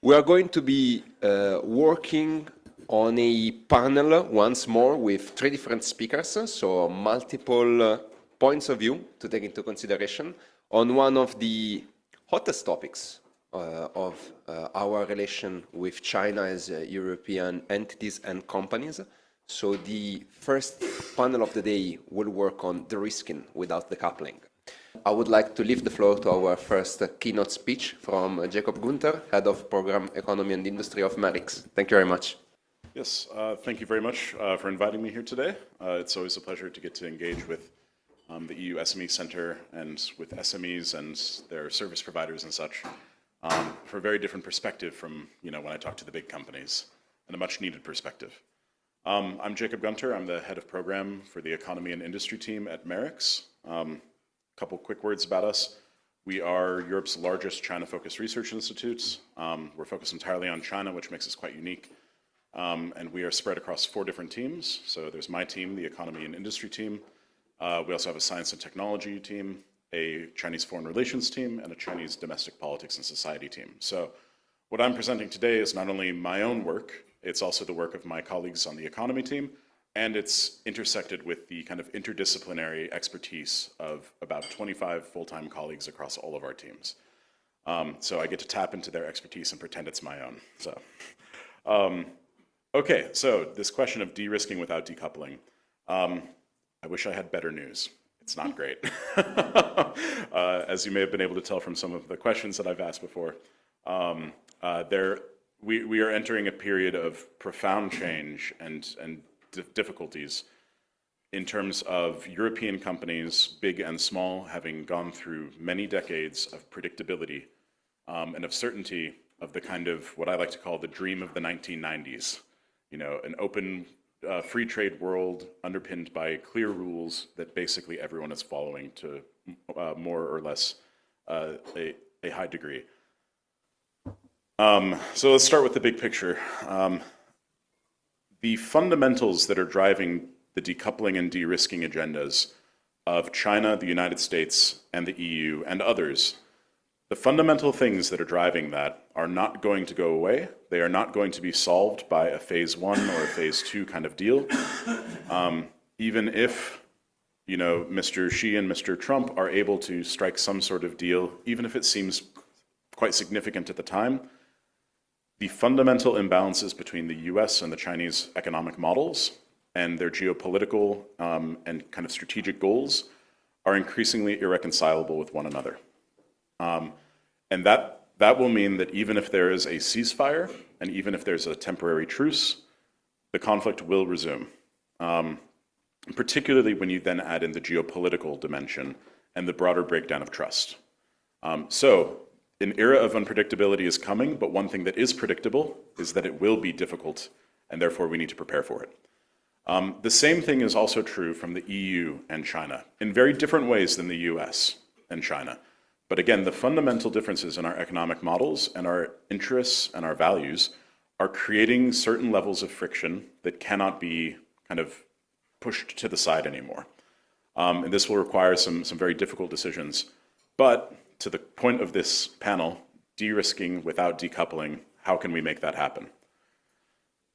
We are going to be working on a panel once more with 3 different speakers, so multiple points of view to take into consideration on one of the hottest topics of our relation with China as European entities and companies. So the first panel of the day will work on de-risking without decoupling. I would like to leave the floor to our first keynote speech from Jacob Gunter, Head of Program Economy and Industry of MERICS. Thank you very much. Yes, thank you very much for inviting me here today. It's always a pleasure to get to engage with the EU SME Centre and with SMEs and their service providers and such for a very different perspective from when I talk to the big companies, and a much needed perspective. I'm Jacob Gunter. I'm the Head of Program for the Economy and Industry team at MERICS. Couple quick words about us. We are Europe's largest China-focused research institute. We're focused entirely on China, which makes us quite unique. And we are spread across 4 different teams. So there's my team, the Economy and Industry team. We also have a Science and Technology team, a Chinese Foreign Relations team, and a Chinese Domestic Politics and Society team. So what I'm presenting today is not only my own work, it's also the work of my colleagues on the Economy team, and it's intersected with the kind of interdisciplinary expertise of about 25 full-time colleagues across all of our teams. So I get to tap into their expertise and pretend it's my own. So, okay, so this question of de-risking without decoupling. I wish I had better news. It's not great. As you may have been able to tell from some of the questions that I've asked before, we are entering a period of profound change and difficulties in terms of European companies, big and small, having gone through many decades of predictability and of certainty of the kind of what I like to call the dream of the 1990s. An open, free trade world underpinned by clear rules that basically everyone is following to more or less a high degree. So let's start with the big picture. The fundamentals that are driving the decoupling and de-risking agendas of China, the United States, and the EU, and others, the fundamental things that are driving that are not going to go away. They are not going to be solved by a phase 1 or a phase 2 kind of deal. Even if, Mr. Xi and Mr. Trump are able to strike some sort of deal, even if it seems quite significant at the time, the fundamental imbalances between the US and the Chinese economic models and their geopolitical and kind of strategic goals are increasingly irreconcilable with one another. And that will mean that even if there is a ceasefire and even if there's a temporary truce, the conflict will resume. Particularly when you then add in the geopolitical dimension and the broader breakdown of trust. So an era of unpredictability is coming, but one thing that is predictable is that it will be difficult, and therefore we need to prepare for it. The same thing is also true from the EU and China, in very different ways than the US and China. But again, the fundamental differences in our economic models and our interests and our values are creating certain levels of friction that cannot be kind of pushed to the side anymore. And this will require some very difficult decisions. But to the point of this panel, de-risking without decoupling, how can we make that happen?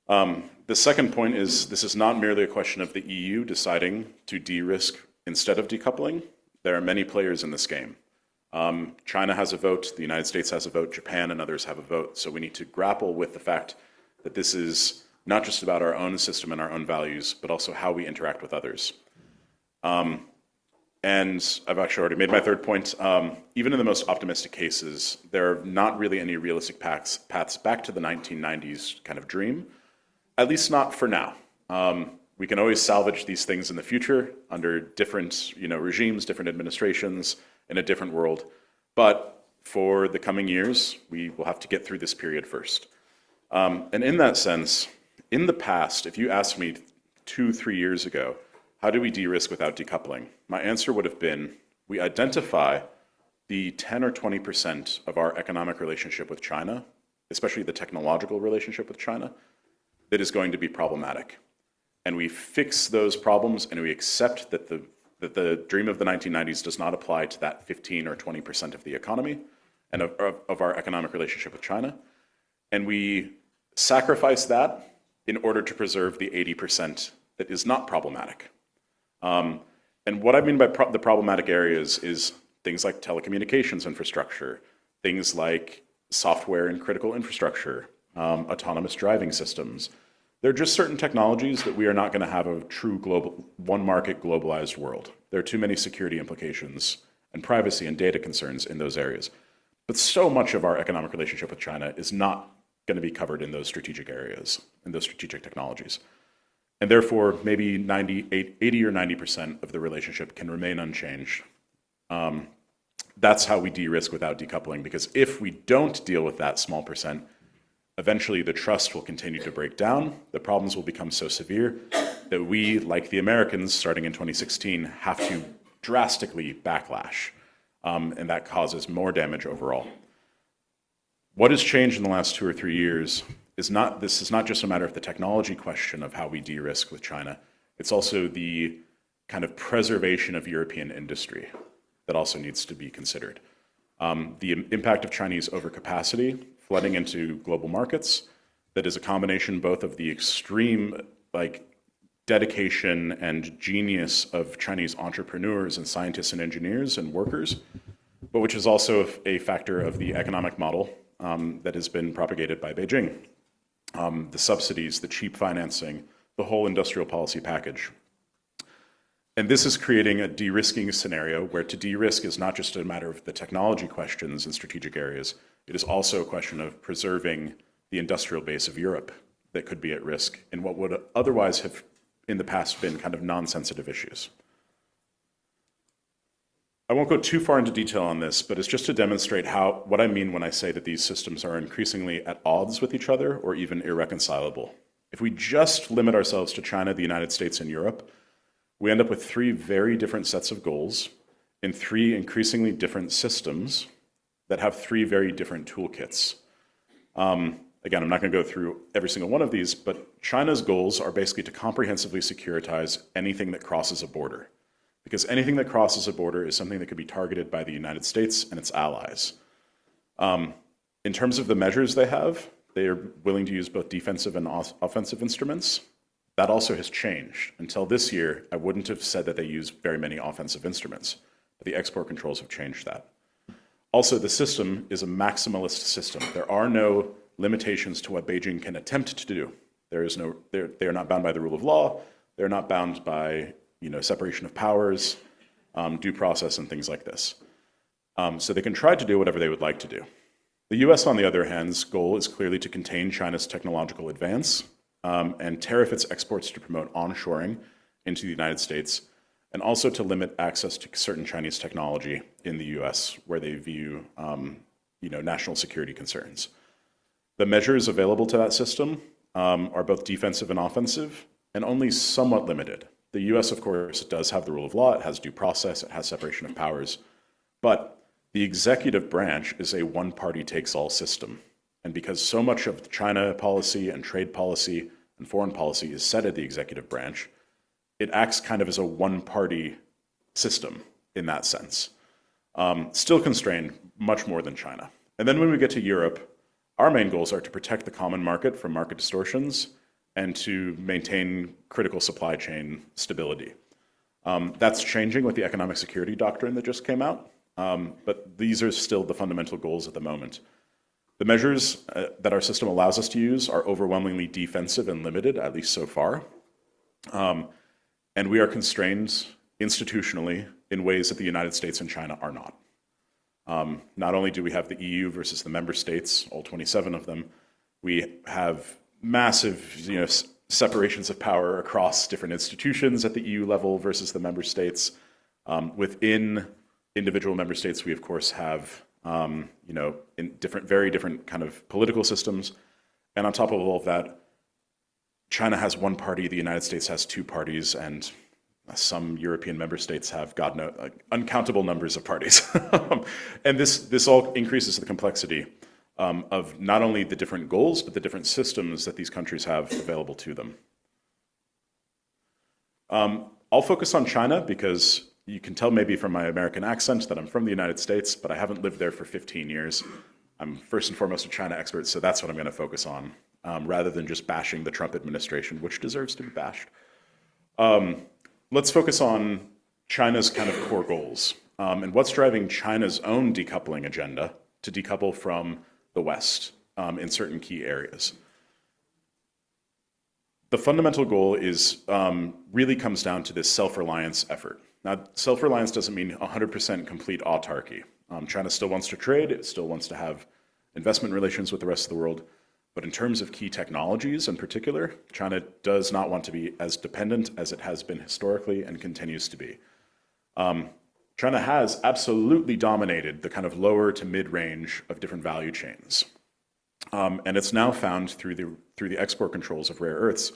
The second point is this is not merely a question of the EU deciding to de-risk instead of decoupling. There are many players in this game. China has a vote, the United States has a vote, Japan and others have a vote. So we need to grapple with the fact that this is not just about our own system and our own values, but also how we interact with others. And I've actually already made my third point. Even in the most optimistic cases, there are not really any realistic paths back to the 1990s kind of dream, at least not for now. We can always salvage these things in the future under different regimes, different administrations, in a different world. But for the coming years, we will have to get through this period first. And in that sense, in the past, if you asked me 2-3 years ago, how do we de-risk without decoupling? My answer would have been, we identify the 10 or 20% of our economic relationship with China, especially the technological relationship with China, that is going to be problematic. And we fix those problems and we accept that the dream of the 1990s does not apply to that 15 or 20% of the economy and of our economic relationship with China. And we sacrifice that in order to preserve the 80% that is not problematic. And what I mean by the problematic areas is things like telecommunications infrastructure, things like software and critical infrastructure, autonomous driving systems. There are just certain technologies that we are not going to have a true global, one market globalized world. There are too many security implications and privacy and data concerns in those areas. But so much of our economic relationship with China is not going to be covered in those strategic areas, in those strategic technologies. And therefore, maybe 80 or 90% of the relationship can remain unchanged. That's how we de-risk without decoupling, because if we don't deal with that small percent, eventually the trust will continue to break down, the problems will become so severe that we, like the Americans starting in 2016, have to drastically backlash, and that causes more damage overall. What has changed in the last 2 or 3 years is this is not just a matter of the technology question of how we de-risk with China, it's also the kind of preservation of European industry that also needs to be considered. The impact of Chinese overcapacity flooding into global markets, that is a combination both of the extreme dedication and genius of Chinese entrepreneurs and scientists and engineers and workers, but which is also a factor of the economic model that has been propagated by Beijing. The subsidies, the cheap financing, the whole industrial policy package. And this is creating a de-risking scenario where to de-risk is not just a matter of the technology questions in strategic areas, it is also a question of preserving the industrial base of Europe that could be at risk in what would otherwise have in the past been kind of non-sensitive issues. I won't go too far into detail on this, but it's just to demonstrate what I mean when I say that these systems are increasingly at odds with each other or even irreconcilable. If we just limit ourselves to China, the United States, and Europe, we end up with 3 very different sets of goals in 3 increasingly different systems that have 3 very different toolkits. Again, I'm not going to go through every single one of these, but China's goals are basically to comprehensively securitize anything that crosses a border, because anything that crosses a border is something that could be targeted by the United States and its allies. In terms of the measures they have, they are willing to use both defensive and offensive instruments. That also has changed. Until this year, I wouldn't have said that they use very many offensive instruments, but the export controls have changed that. Also, the system is a maximalist system. There are no limitations to what Beijing can attempt to do. They are not bound by the rule of law. They're not bound by separation of powers, due process, and things like this. So they can try to do whatever they would like to do. The US, on the other hand's goal is clearly to contain China's technological advance and tariff its exports to promote onshoring into the United States, and also to limit access to certain Chinese technology in the US where they view national security concerns. The measures available to that system are both defensive and offensive, and only somewhat limited. The US, of course, does have the rule of law, it has due process, it has separation of powers, but the executive branch is a one-party-takes-all system. And because so much of China policy and trade policy and foreign policy is set at the executive branch, it acts kind of as a one-party system in that sense. Still constrained much more than China. And then when we get to Europe, our main goals are to protect the common market from market distortions and to maintain critical supply chain stability. That's changing with the economic security doctrine that just came out, but these are still the fundamental goals at the moment. The measures that our system allows us to use are overwhelmingly defensive and limited, at least so far. And we are constrained institutionally in ways that the United States and China are not. Not only do we have the EU versus the member states, all 27 of them, we have massive separations of power across different institutions at the EU level versus the member states. Within individual member states, we of course have in very different kind of political systems. And on top of all of that, China has one party, the United States has 2 parties, and some European member states have uncountable numbers of parties. And this all increases the complexity of not only the different goals, but the different systems that these countries have available to them. I'll focus on China because you can tell maybe from my American accent that I'm from the United States, but I haven't lived there for 15 years. I'm first and foremost a China expert, so that's what I'm going to focus on, rather than just bashing the Trump administration, which deserves to be bashed. Let's focus on China's kind of core goals, and what's driving China's own decoupling agenda to decouple from the West in certain key areas. The fundamental goal is really comes down to this self-reliance effort. Now, self-reliance doesn't mean 100% complete autarky. China still wants to trade, it still wants to have investment relations with the rest of the world, but in terms of key technologies in particular, China does not want to be as dependent as it has been historically and continues to be. China has absolutely dominated the kind of lower to mid-range of different value chains. And it's now found through the export controls of rare earths,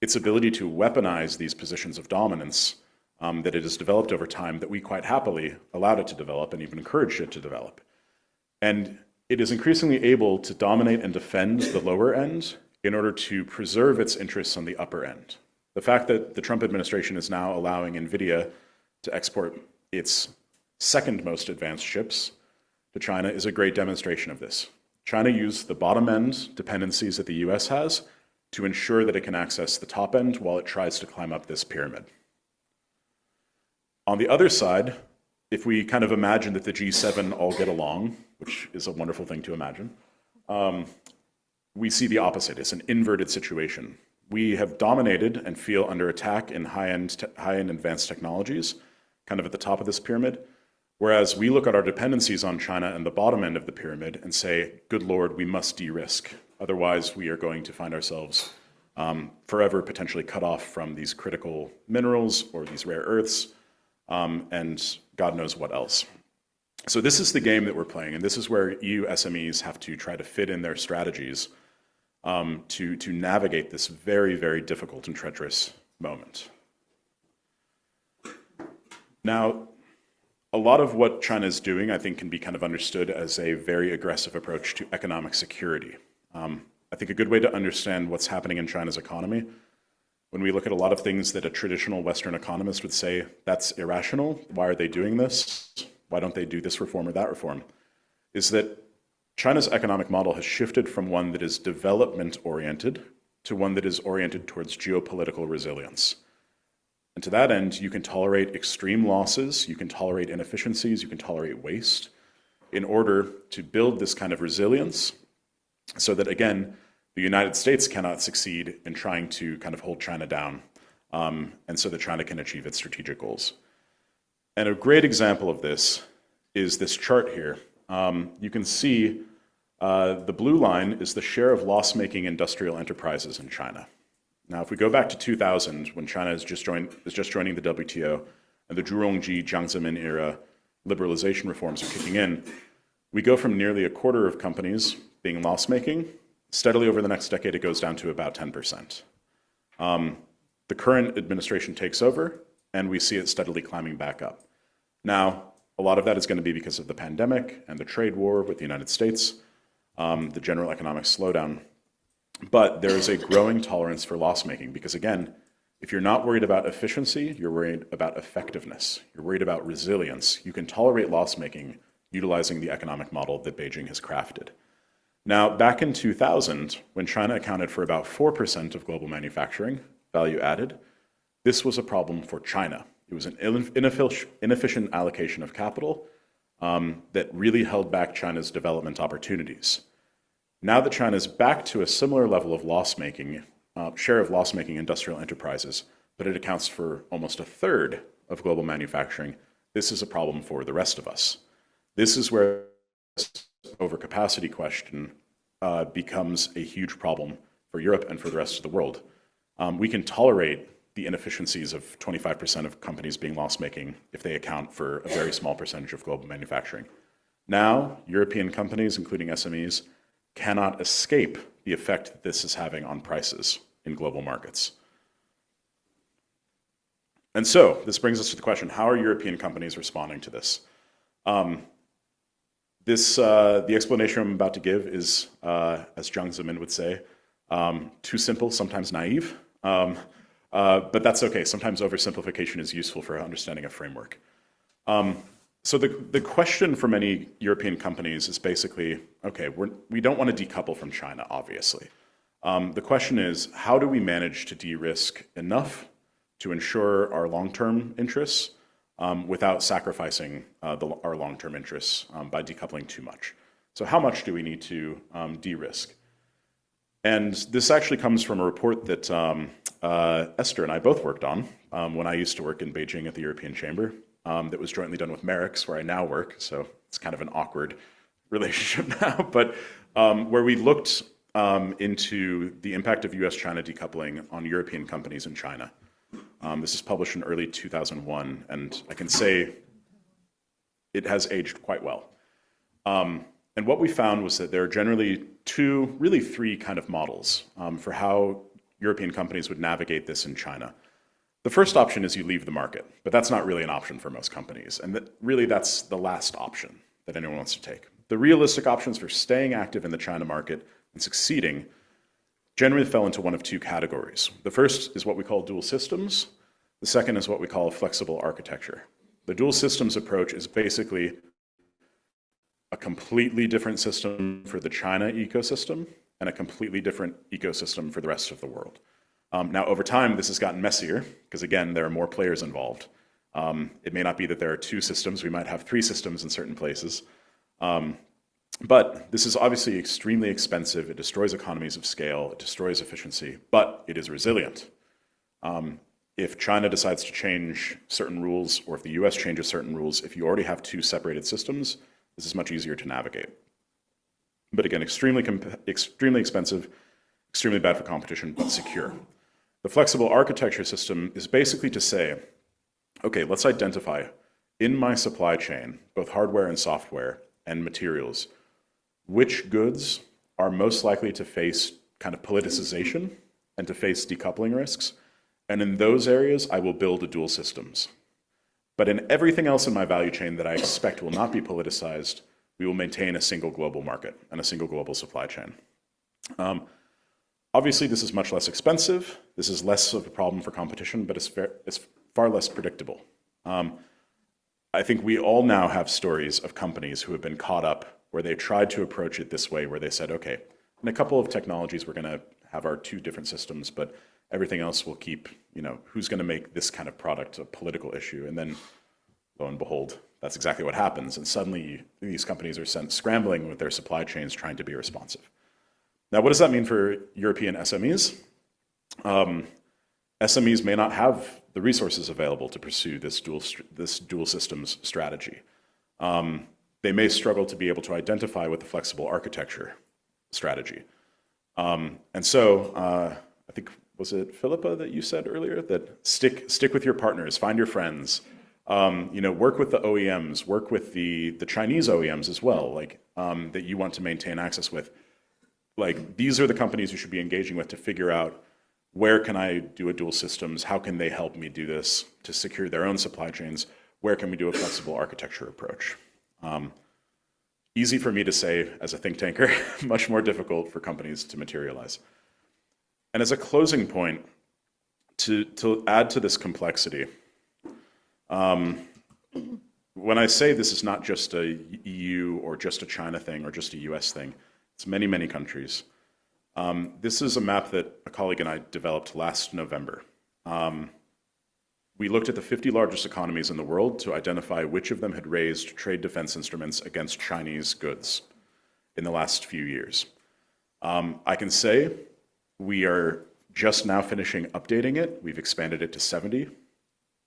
its ability to weaponize these positions of dominance that it has developed over time, that we quite happily allowed it to develop and even encouraged it to develop. And it is increasingly able to dominate and defend the lower end in order to preserve its interests on the upper end. The fact that the Trump administration is now allowing NVIDIA to export its second most advanced chips to China is a great demonstration of this. China used the bottom end dependencies that the US has to ensure that it can access the top end while it tries to climb up this pyramid. On the other side, if we kind of imagine that the G7 all get along, which is a wonderful thing to imagine, we see the opposite. It's an inverted situation. We have dominated and feel under attack in high-end advanced technologies, kind of at the top of this pyramid, whereas we look at our dependencies on China and the bottom end of the pyramid and say, good Lord, we must de-risk. Otherwise, we are going to find ourselves forever potentially cut off from these critical minerals or these rare earths, and God knows what else. So this is the game that we're playing, and this is where EU SMEs have to try to fit in their strategies to navigate this very, very difficult and treacherous moment. Now, a lot of what China is doing, I think, can be kind of understood as a very aggressive approach to economic security. I think a good way to understand what's happening in China's economy, when we look at a lot of things that a traditional Western economist would say, that's irrational, why are they doing this? Why don't they do this reform or that reform? Is that China's economic model has shifted from one that is development-oriented to one that is oriented towards geopolitical resilience. And to that end, you can tolerate extreme losses, you can tolerate inefficiencies, you can tolerate waste in order to build this kind of resilience so that, again, the United States cannot succeed in trying to kind of hold China down, and so that China can achieve its strategic goals. And a great example of this is this chart here. You can see the blue line is the share of loss-making industrial enterprises in China. Now, if we go back to 2000, when China is just joining the WTO, and the Zhurongji Jiang Zemin era liberalization reforms are kicking in, we go from nearly a quarter of companies being loss-making. Steadily over the next decade, it goes down to about 10%. The current administration takes over, and we see it steadily climbing back up. Now, a lot of that is going to be because of the pandemic and the trade war with the United States, the general economic slowdown. But there is a growing tolerance for loss-making because, again, if you're not worried about efficiency, you're worried about effectiveness. You're worried about resilience. You can tolerate loss-making utilizing the economic model that Beijing has crafted. Now, back in 2000, when China accounted for about 4% of global manufacturing, value added, this was a problem for China. It was an inefficient allocation of capital that really held back China's development opportunities. Now that China is back to a similar level of loss-making, share of loss-making industrial enterprises, but it accounts for almost a third of global manufacturing, this is a problem for the rest of us. This is where the overcapacity question becomes a huge problem for Europe and for the rest of the world. We can tolerate the inefficiencies of 25% of companies being loss-making if they account for a very small percentage of global manufacturing. Now, European companies, including SMEs, cannot escape the effect that this is having on prices in global markets. And so, this brings us to the question, how are European companies responding to this? The explanation I'm about to give is, as Jiang Zemin would say, too simple, sometimes naive. But that's okay. Sometimes oversimplification is useful for understanding a framework. So the question for many European companies is basically, okay, we don't want to decouple from China, obviously. The question is, how do we manage to de-risk enough to ensure our long-term interests without sacrificing our long-term interests by decoupling too much? So how much do we need to de-risk? And this actually comes from a report that Esther and I both worked on when I used to work in Beijing at the European Chamber. That was jointly done with MERICS, where I now work, so it's kind of an awkward relationship now, but where we looked into the impact of US-China decoupling on European companies in China. This is published in early 2001, and I can say it has aged quite well. And what we found was that there are generally really three kind of models for how European companies would navigate this in China. The first option is you leave the market, but that's not really an option for most companies. And that's the last option that anyone wants to take. The realistic options for staying active in the China market and succeeding generally fell into one of two categories. The first is what we call dual systems. The second is what we call a flexible architecture. The dual systems approach is basically a completely different system for the China ecosystem and a completely different ecosystem for the rest of the world. Now, over time, this has gotten messier because, again, there are more players involved. It may not be that there are two systems. We might have three systems in certain places. But this is obviously extremely expensive. It destroys economies of scale. It destroys efficiency, but it is resilient. If China decides to change certain rules, or if the US changes certain rules, if you already have two separated systems, this is much easier to navigate. But again, extremely expensive, extremely bad for competition, but secure. The flexible architecture system is basically to say, okay, let's identify in my supply chain, both hardware and software and materials, which goods are most likely to face kind of politicization and to face decoupling risks. And in those areas, I will build a dual systems. But in everything else in my value chain that I expect will not be politicized, we will maintain a single global market and a single global supply chain. Obviously, this is much less expensive. This is less of a problem for competition, but it's far less predictable. I think we all now have stories of companies who have been caught up where they tried to approach it this way, where they said, okay, in a couple of technologies, we're going to have our two different systems, but everything else will keep, who's going to make this kind of product a political issue? And then, lo and behold, that's exactly what happens. And suddenly, these companies are sent scrambling with their supply chains trying to be responsive. Now, what does that mean for European SMEs? SMEs may not have the resources available to pursue this dual systems strategy. They may struggle to be able to identify with the flexible architecture strategy. And so I think, was it Philippa that you said earlier that stick with your partners, find your friends, work with the OEMs, work with the Chinese OEMs as well, that you want to maintain access with. These are the companies you should be engaging with to figure out where can I do a dual systems, how can they help me do this to secure their own supply chains, where can we do a flexible architecture approach. Easy for me to say as a think tanker, much more difficult for companies to materialize. And as a closing point, to add to this complexity, when I say this is not just a EU or just a China thing or just a US thing, it's many, many countries. This is a map that a colleague and I developed last November. We looked at the 50 largest economies in the world to identify which of them had raised trade defense instruments against Chinese goods in the last few years. I can say we are just now finishing updating it. We've expanded it to 70,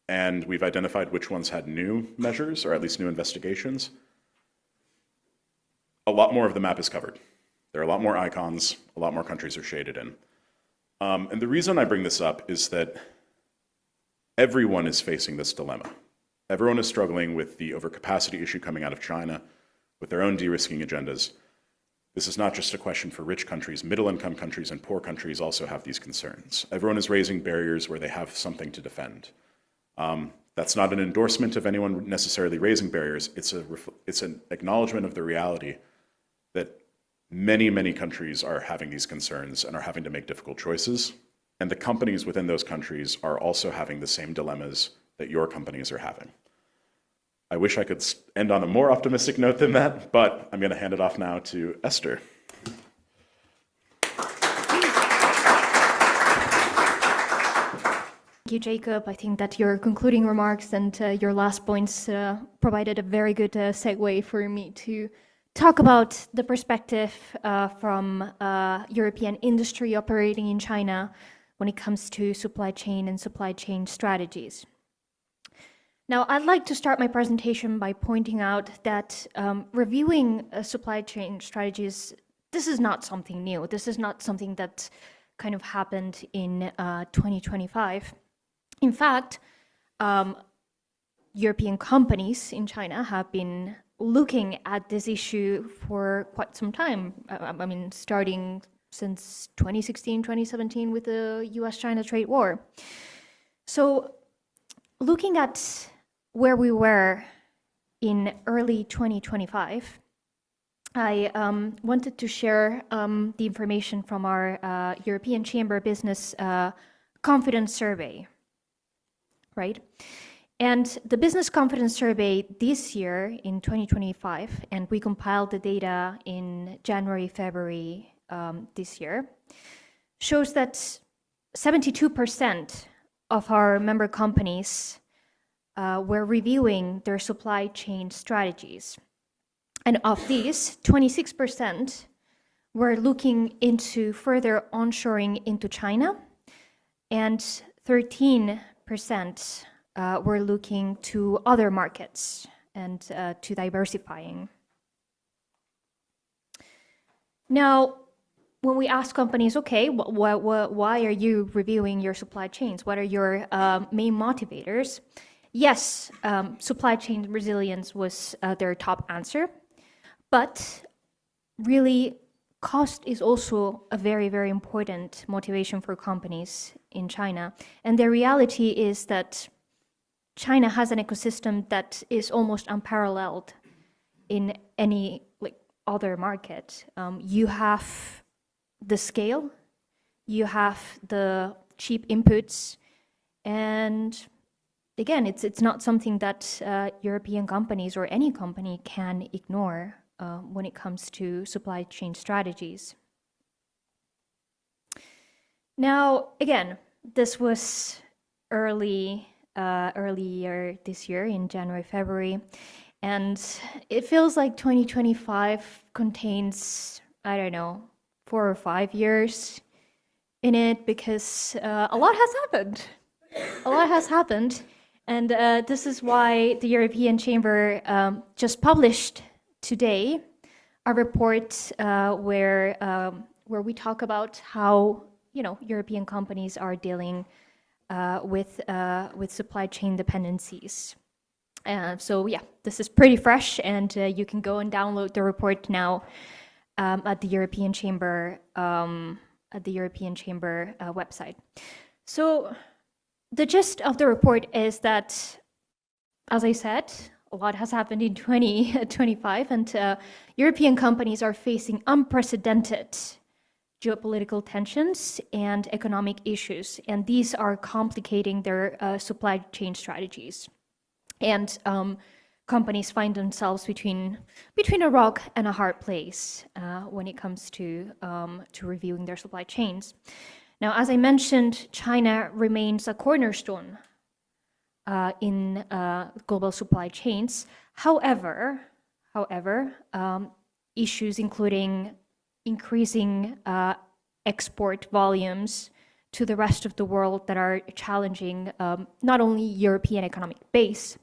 and we've identified which ones had new measures, or at least new investigations. A lot more of the map is covered. There are a lot more icons, a lot more countries are shaded in. And the reason I bring this up is that everyone is facing this dilemma. Everyone is struggling with the overcapacity issue coming out of China, with their own de-risking agendas. This is not just a question for rich countries. Middle-income countries and poor countries also have these concerns. Everyone is raising barriers where they have something to defend. That's not an endorsement of anyone necessarily raising barriers. It's an acknowledgement of the reality that many, many countries are having these concerns and are having to make difficult choices. And the companies within those countries are also having the same dilemmas that your companies are having. I wish I could end on a more optimistic note than that, but I'm going to hand it off now to Esther. Thank you, Jacob. I think that your concluding remarks and your last points provided a very good segue for me to talk about the perspective from European industry operating in China when it comes to supply chain and supply chain strategies. Now, I'd like to start my presentation by pointing out that reviewing supply chain strategies, this is not something new. This is not something that kind of happened in 2025. In fact, European companies in China have been looking at this issue for quite some time. I mean, starting since 2016, 2017 with the US-China trade war. So looking at where we were in early 2025, I wanted to share the information from our European Chamber Business Confidence Survey, right? And the Business Confidence Survey this year in 2025, and we compiled the data in January, February this year, shows that 72% of our member companies were reviewing their supply chain strategies. And of these, 26% were looking into further onshoring into China, and 13% were looking to other markets and to diversifying. Now, when we ask companies, okay, why are you reviewing your supply chains? What are your main motivators? Yes, supply chain resilience was their top answer, but really cost is also a very, very important motivation for companies in China. And the reality is that China has an ecosystem that is almost unparalleled in any other market. You have the scale, you have the cheap inputs, and again, it's not something that European companies or any company can ignore when it comes to supply chain strategies. Now, again, this was earlier this year in January, February, and it feels like 2025 contains, I don't know, 4 or 5 years in it because a lot has happened. A lot has happened, and this is why the European Chamber just published today a report where we talk about how European companies are dealing with supply chain dependencies. So yeah, this is pretty fresh, and you can go and download the report now at the European Chamber website. So the gist of the report is that, as I said, a lot has happened in 2025, and European companies are facing unprecedented geopolitical tensions and economic issues, and these are complicating their supply chain strategies. And companies find themselves between a rock and a hard place when it comes to reviewing their supply chains. Now, as I mentioned, China remains a cornerstone in global supply chains. However, issues including increasing export volumes to the rest of the world that are challenging not only European economic base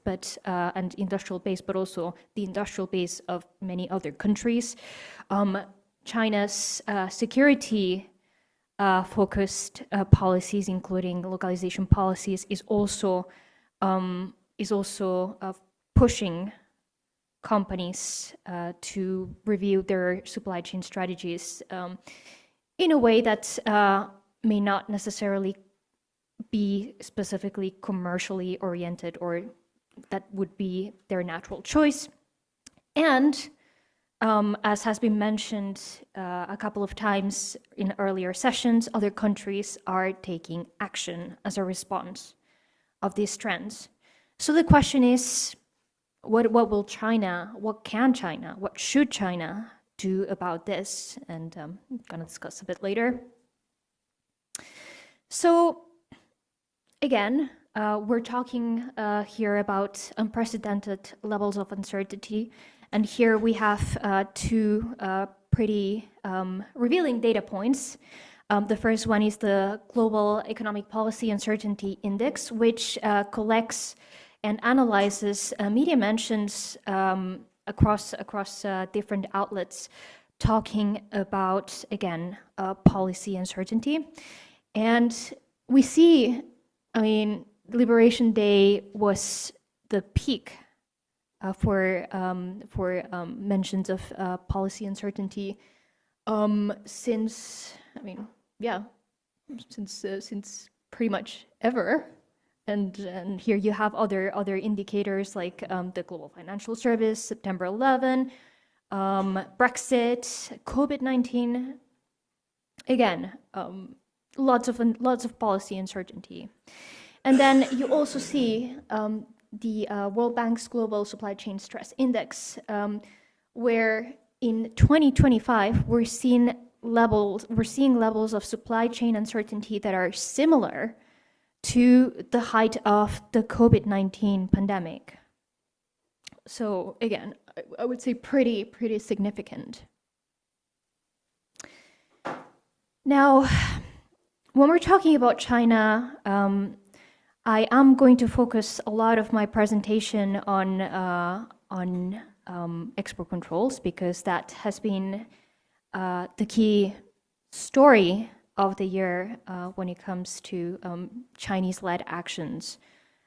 and industrial base, but also the industrial base of many other countries. China's security focused policies, including localization policies, is also pushing companies to review their supply chain strategies in a way that may not necessarily be specifically commercially oriented, or that would be their natural choice. And as has been mentioned a couple of times in earlier sessions, other countries are taking action as a response of these trends. So the question is, what will China, what can China, what should China do about this? And I'm going to discuss a bit later. So again, we're talking here about unprecedented levels of uncertainty. And here we have two pretty revealing data points. The first one is the Global Economic Policy Uncertainty Index, which collects and analyzes media mentions across different outlets talking about, again, policy uncertainty. And we see, I mean, Liberation Day was the peak for mentions of policy uncertainty since, I mean, yeah, since pretty much ever. And here you have other indicators like the Global Financial Service, September 11, Brexit, COVID-19. Again, lots of policy uncertainty. And then you also see the World Bank's Global Supply Chain Stress Index, where in 2025 we're seeing levels of supply chain uncertainty that are similar to the height of the COVID-19 pandemic. So again, I would say pretty significant. Now, when we're talking about China, I am going to focus a lot of my presentation on export controls, because that has been the key story of the year when it comes to Chinese-led actions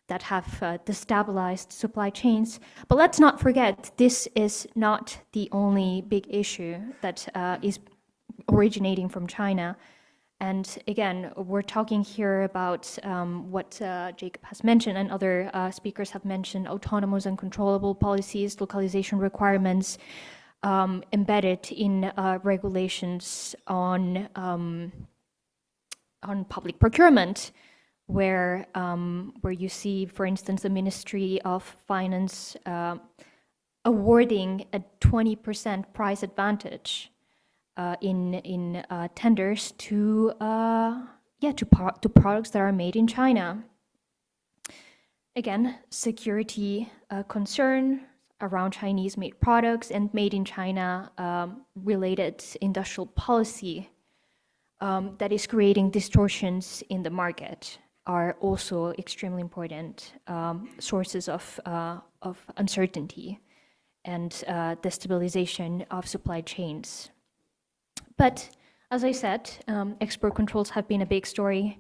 that have destabilized supply chains. But let's not forget, this is not the only big issue that is originating from China. And again, we're talking here about what Jacob has mentioned and other speakers have mentioned: autonomous and controllable policies, localization requirements embedded in regulations on public procurement, where you see, for instance, the Ministry of Finance awarding a 20% price advantage in tenders to products that are made in China. Again, security concern around Chinese-made products and made in China related industrial policy that is creating distortions in the market are also extremely important sources of uncertainty and destabilization of supply chains. But as I said, export controls have been a big story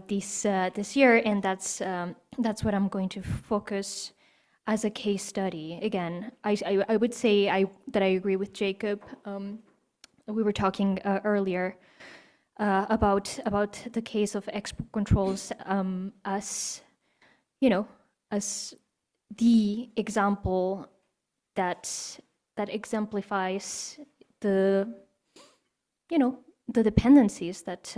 this year, and that's what I'm going to focus as a case study. Again, I would say that I agree with Jacob. We were talking earlier about the case of export controls as, you know, as the example that exemplifies the, you know, the dependencies that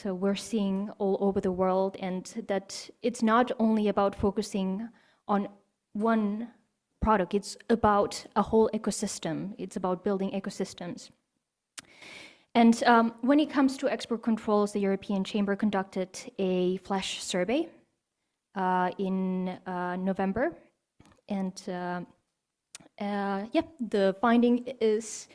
we're seeing all over the world, and that it's not only about focusing on one product, it's about a whole ecosystem. It's about building ecosystems. And when it comes to export controls, the European Chamber conducted a flash survey in November. And the finding is,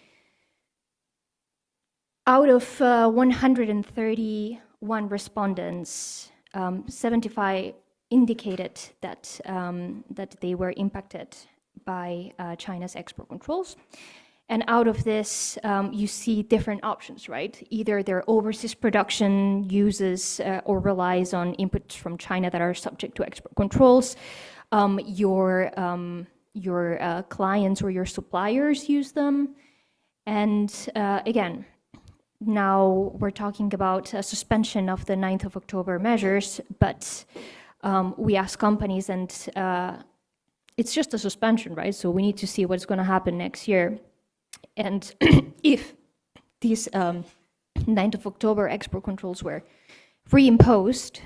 out of 131 respondents, 75 indicated that they were impacted by China's export controls. And out of this, you see different options, right? Either their overseas production uses or relies on inputs from China that are subject to export controls. Your clients or your suppliers use them. And again, now we're talking about a suspension of the 9th of October measures, but we ask companies, and it's just a suspension, right? So we need to see what's going to happen next year. And if these 9th of October export controls were reimposed,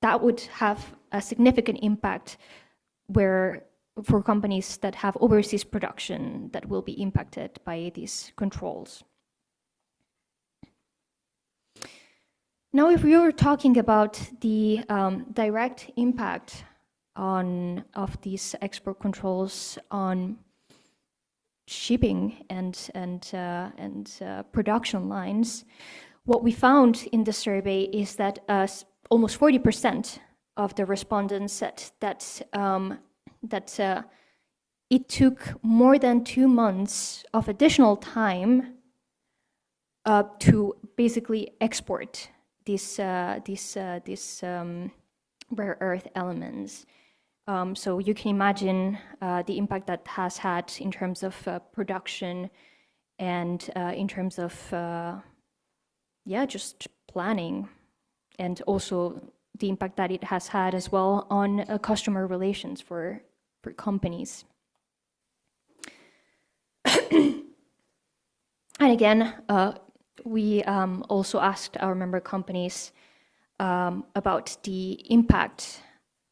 that would have a significant impact for companies that have overseas production that will be impacted by these controls. Now, if we were talking about the direct impact of these export controls on shipping and production lines, what we found in the survey is that almost 40% of the respondents said that it took more than 2 months of additional time to basically export these rare earth elements. So you can imagine the impact that has had in terms of production and in terms of just planning, and also the impact that it has had as well on customer relations for companies. And again, we also asked our member companies about the impact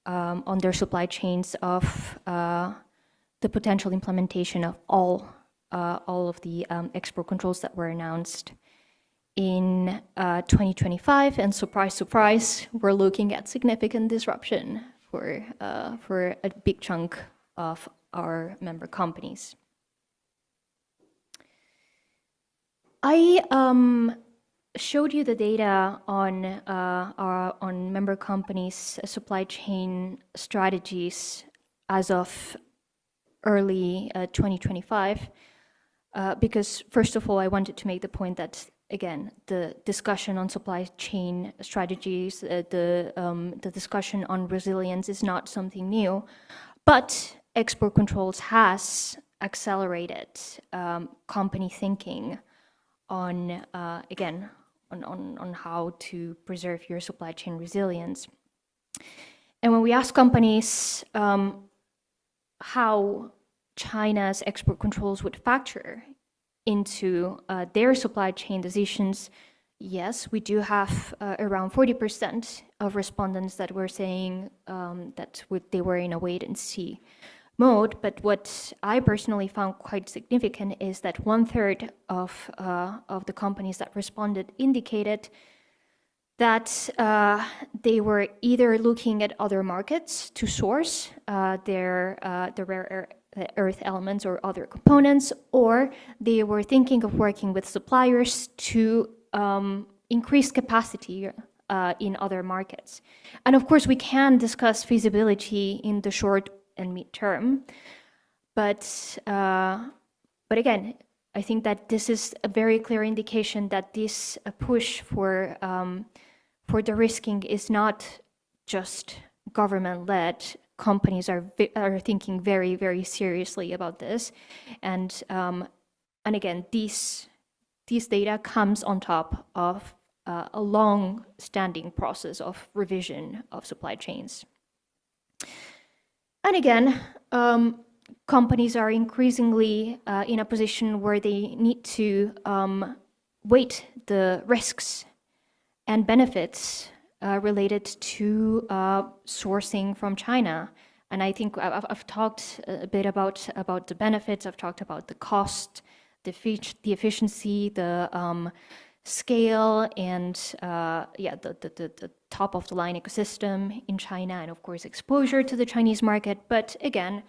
on their supply chains of the potential implementation of all of the export controls that were announced in 2025, and surprise, surprise, we're looking at significant disruption for a big chunk of our member companies. I showed you the data on member companies' supply chain strategies as of early 2025, because first of all, I wanted to make the point that, again, the discussion on supply chain strategies, the discussion on resilience is not something new, but export controls has accelerated company thinking on, again, on how to preserve your supply chain resilience. And when we ask companies how China's export controls would factor into their supply chain decisions, yes, we do have around 40% of respondents that were saying that they were in a wait-and-see mode. But what I personally found quite significant is that 1/3 of the companies that responded indicated that they were either looking at other markets to source the rare earth elements or other components, or they were thinking of working with suppliers to increase capacity in other markets. And of course, we can discuss feasibility in the short and mid-term, but again, I think that this is a very clear indication that this push for de-risking is not just government-led. Companies are thinking very, very seriously about this, and again, these data comes on top of a long-standing process of revision of supply chains. And again, companies are increasingly in a position where they need to weigh the risks and benefits related to sourcing from China. And I think I've talked a bit about the benefits. I've talked about the cost, the efficiency, the scale, and the top of the line ecosystem in China, and of course exposure to the Chinese market. But again,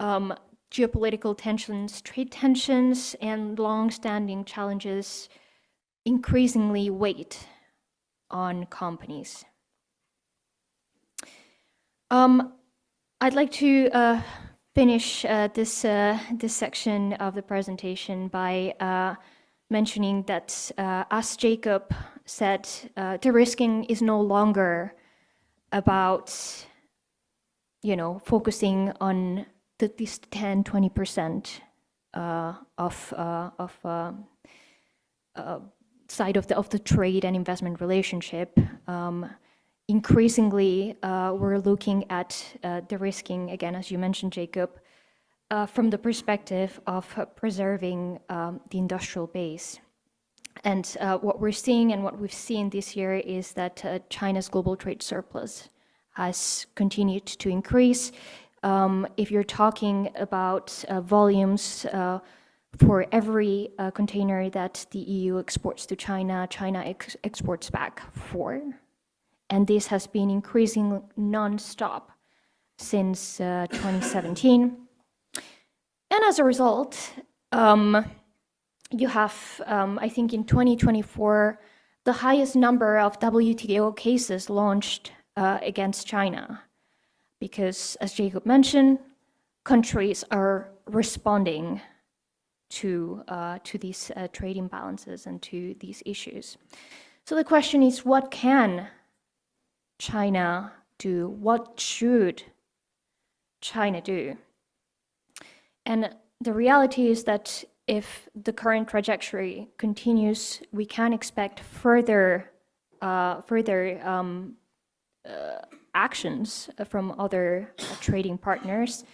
geopolitical tensions, trade tensions, and long-standing challenges increasingly weigh on companies. I'd like to finish this section of the presentation by mentioning that, as Jacob said, de-risking is no longer about, focusing on these 10-20% of side of the trade and investment relationship. Increasingly, we're looking at de-risking, again, as you mentioned, Jacob, from the perspective of preserving the industrial base. And what we're seeing and what we've seen this year is that China's global trade surplus has continued to increase. If you're talking about volumes for every container that the EU exports to China, China exports back 4. And this has been increasing non-stop since 2017. And as a result, you have, I think in 2024, the highest number of WTO cases launched against China. Because, as Jacob mentioned, countries are responding to these trade imbalances and to these issues. So the question is, what can China do? What should China do? And the reality is that if the current trajectory continues, we can expect further actions from other trading partners.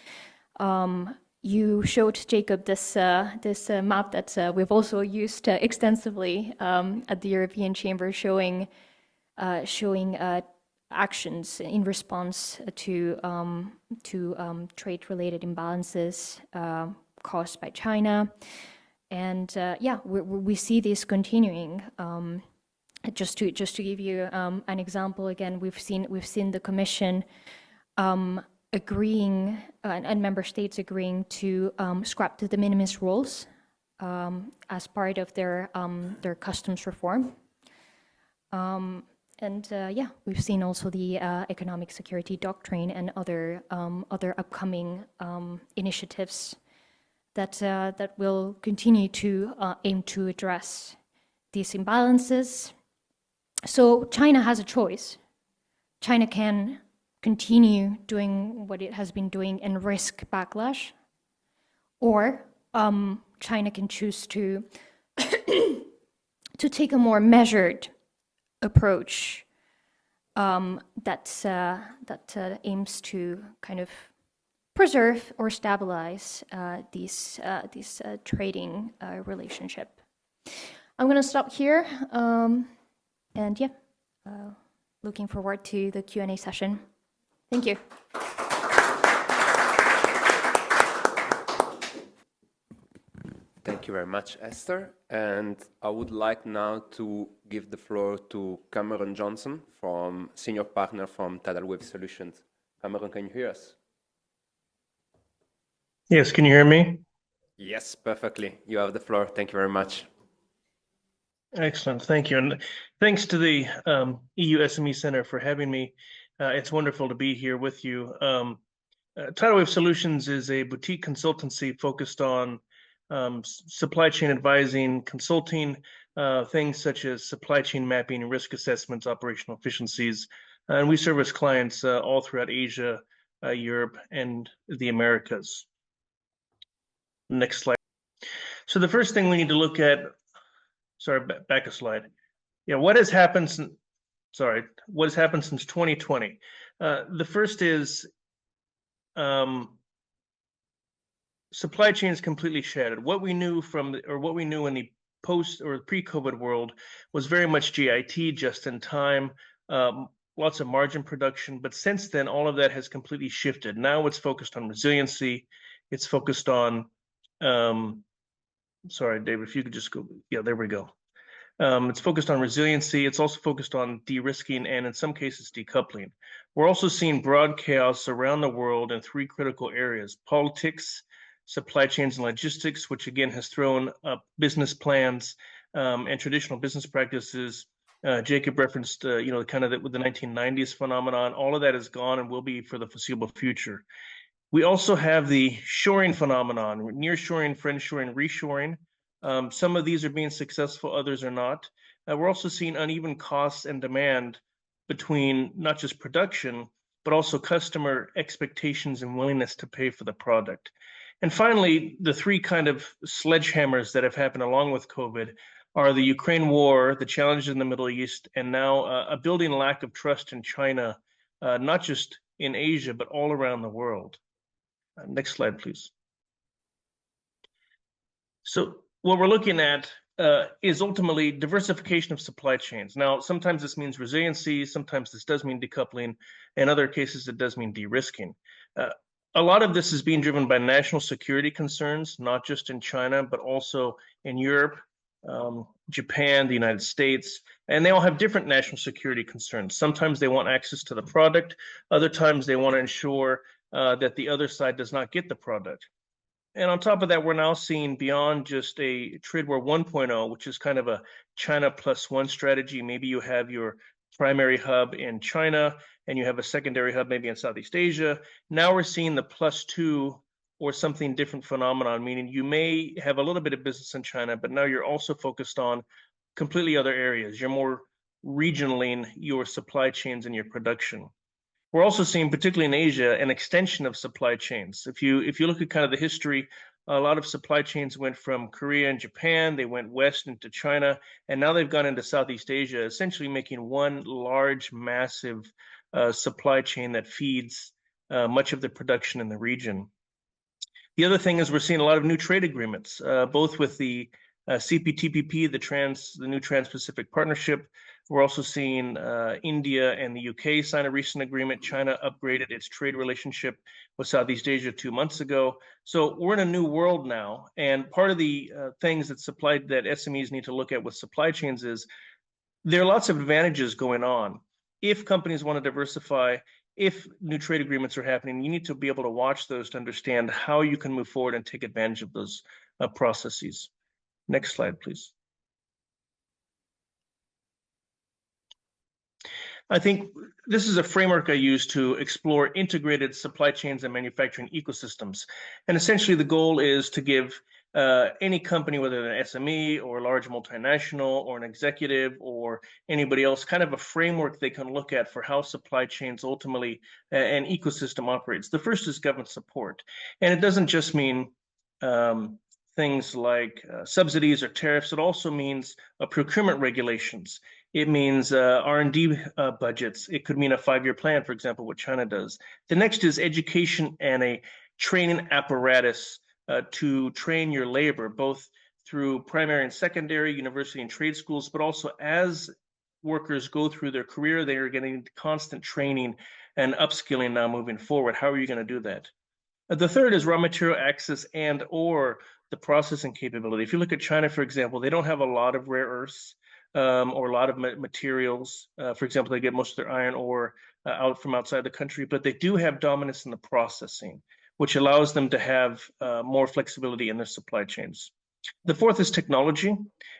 You showed, Jacob, this map that we've also used extensively at the European Chamber, showing actions in response to trade-related imbalances caused by China. And yeah, we see this continuing. Just to give you an example, again, we've seen the Commission agreeing and member states agreeing to scrap the de minimis rules as part of their customs reform. And yeah, we've seen also the economic security doctrine and other upcoming initiatives that will continue to aim to address these imbalances. So China has a choice. China can continue doing what it has been doing and risk backlash, or China can choose to to take a more measured approach that aims to kind of preserve or stabilize this trading relationship. I'm going to stop here, and yeah, looking forward to the Q&A session. Thank you. Thank you very much, Esther. And I would like now to give the floor to Cameron Johnson, Senior Partner from Tidal Wave Solutions. Cameron, can you hear us? Yes, can you hear me? Yes, perfectly. You have the floor. Thank you very much. Excellent, thank you. And thanks to the EU SME Centre for having me. It's wonderful to be here with you. Tidal Wave Solutions is a boutique consultancy focused on supply chain advising, consulting, things such as supply chain mapping, risk assessments, operational efficiencies. And we service clients all throughout Asia, Europe, and the Americas. Next slide. So the first thing we need to look at, sorry, back a slide. Yeah, what has happened since 2020? The first is supply chain is completely shattered. What we knew in the post or pre-COVID world was very much GIT, just in time, lots of margin production. But since then, all of that has completely shifted. Now it's focused on resiliency. It's focused on, sorry, David, if you could just go, yeah, there we go. It's focused on resiliency. It's also focused on de-risking and in some cases decoupling. We're also seeing broad chaos around the world in 3 critical areas: politics, supply chains and logistics, which again has thrown up business plans and traditional business practices. Jacob referenced, kind of with the 1990s phenomenon. All of that is gone and will be for the foreseeable future. We also have the shoring phenomenon, nearshoring, friendshoring, reshoring. Some of these are being successful, others are not. We're also seeing uneven costs and demand between not just production, but also customer expectations and willingness to pay for the product. And finally, the 3 kind of sledgehammers that have happened along with COVID are the Ukraine war, the challenges in the Middle East, and now a building lack of trust in China, not just in Asia, but all around the world. Next slide, please. So what we're looking at is ultimately diversification of supply chains. Now, sometimes this means resiliency, sometimes this does mean decoupling, in other cases it does mean de-risking. A lot of this is being driven by national security concerns, not just in China, but also in Europe, Japan, the United States, and they all have different national security concerns. Sometimes they want access to the product, other times they want to ensure that the other side does not get the product. And on top of that, we're now seeing beyond just a trade war 1.0, which is kind of a China plus one strategy. Maybe you have your primary hub in China and you have a secondary hub maybe in Southeast Asia. Now we're seeing the plus two or something different phenomenon, meaning you may have a little bit of business in China, but now you're also focused on completely other areas. You're more regionaling your supply chains and your production. We're also seeing, particularly in Asia, an extension of supply chains. If you look at kind of the history, a lot of supply chains went from Korea and Japan, they went west into China, and now they've gone into Southeast Asia, essentially making one large, massive supply chain that feeds much of the production in the region. The other thing is we're seeing a lot of new trade agreements, both with the CPTPP, the new Trans-Pacific Partnership. We're also seeing India and the UK sign a recent agreement. China upgraded its trade relationship with Southeast Asia 2 months ago. So we're in a new world now. And part of the things that SMEs need to look at with supply chains is there are lots of advantages going on. If companies want to diversify, if new trade agreements are happening, you need to be able to watch those to understand how you can move forward and take advantage of those processes. Next slide, please. I think this is a framework I use to explore integrated supply chains and manufacturing ecosystems. And essentially the goal is to give any company, whether they're an SME or a large multinational or an executive or anybody else, kind of a framework they can look at for how supply chains ultimately an ecosystem operates. The first is government support. And it doesn't just mean things like subsidies or tariffs. It also means procurement regulations. It means R&D budgets. It could mean a 5-year plan, for example, what China does. The next is education and a training apparatus to train your labor, both through primary and secondary, university and trade schools, but also as workers go through their career, they are getting constant training and upskilling now moving forward. How are you going to do that? The third is raw material access and or the processing capability. If you look at China, for example, they don't have a lot of rare earths or a lot of materials. For example, they get most of their iron ore out from outside the country, but they do have dominance in the processing, which allows them to have more flexibility in their supply chains. The fourth is technology,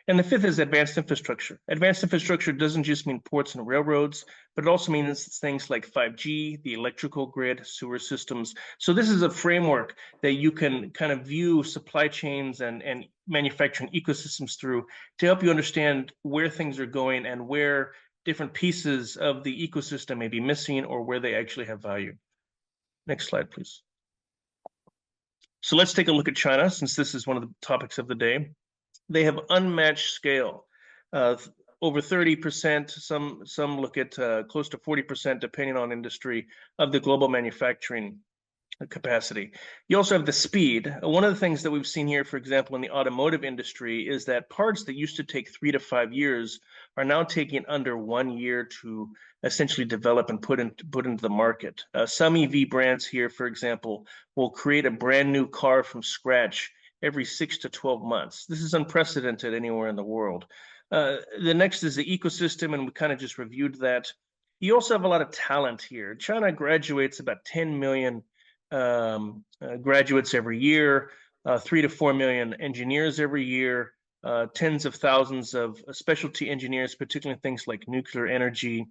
and the fifth is advanced infrastructure. Advanced infrastructure doesn't just mean ports and railroads, but it also means things like 5G, the electrical grid, sewer systems. So this is a framework that you can kind of view supply chains and manufacturing ecosystems through to help you understand where things are going and where different pieces of the ecosystem may be missing or where they actually have value. Next slide, please. So let's take a look at China, since this is one of the topics of the day. They have unmatched scale, over 30%, some look at close to 40%, depending on industry, of the global manufacturing capacity. You also have the speed. One of the things that we've seen here, for example, in the automotive industry, is that parts that used to take 3 to 5 years are now taking under 1 year to essentially develop and put into the market. Some EV brands here, for example, will create a brand new car from scratch every 6 to 12 months. This is unprecedented anywhere in the world. The next is the ecosystem, and we kind of just reviewed that. You also have a lot of talent here. China graduates about 10 million graduates every year, 3 to 4 million engineers every year, tens of thousands of specialty engineers, particularly things like nuclear energy,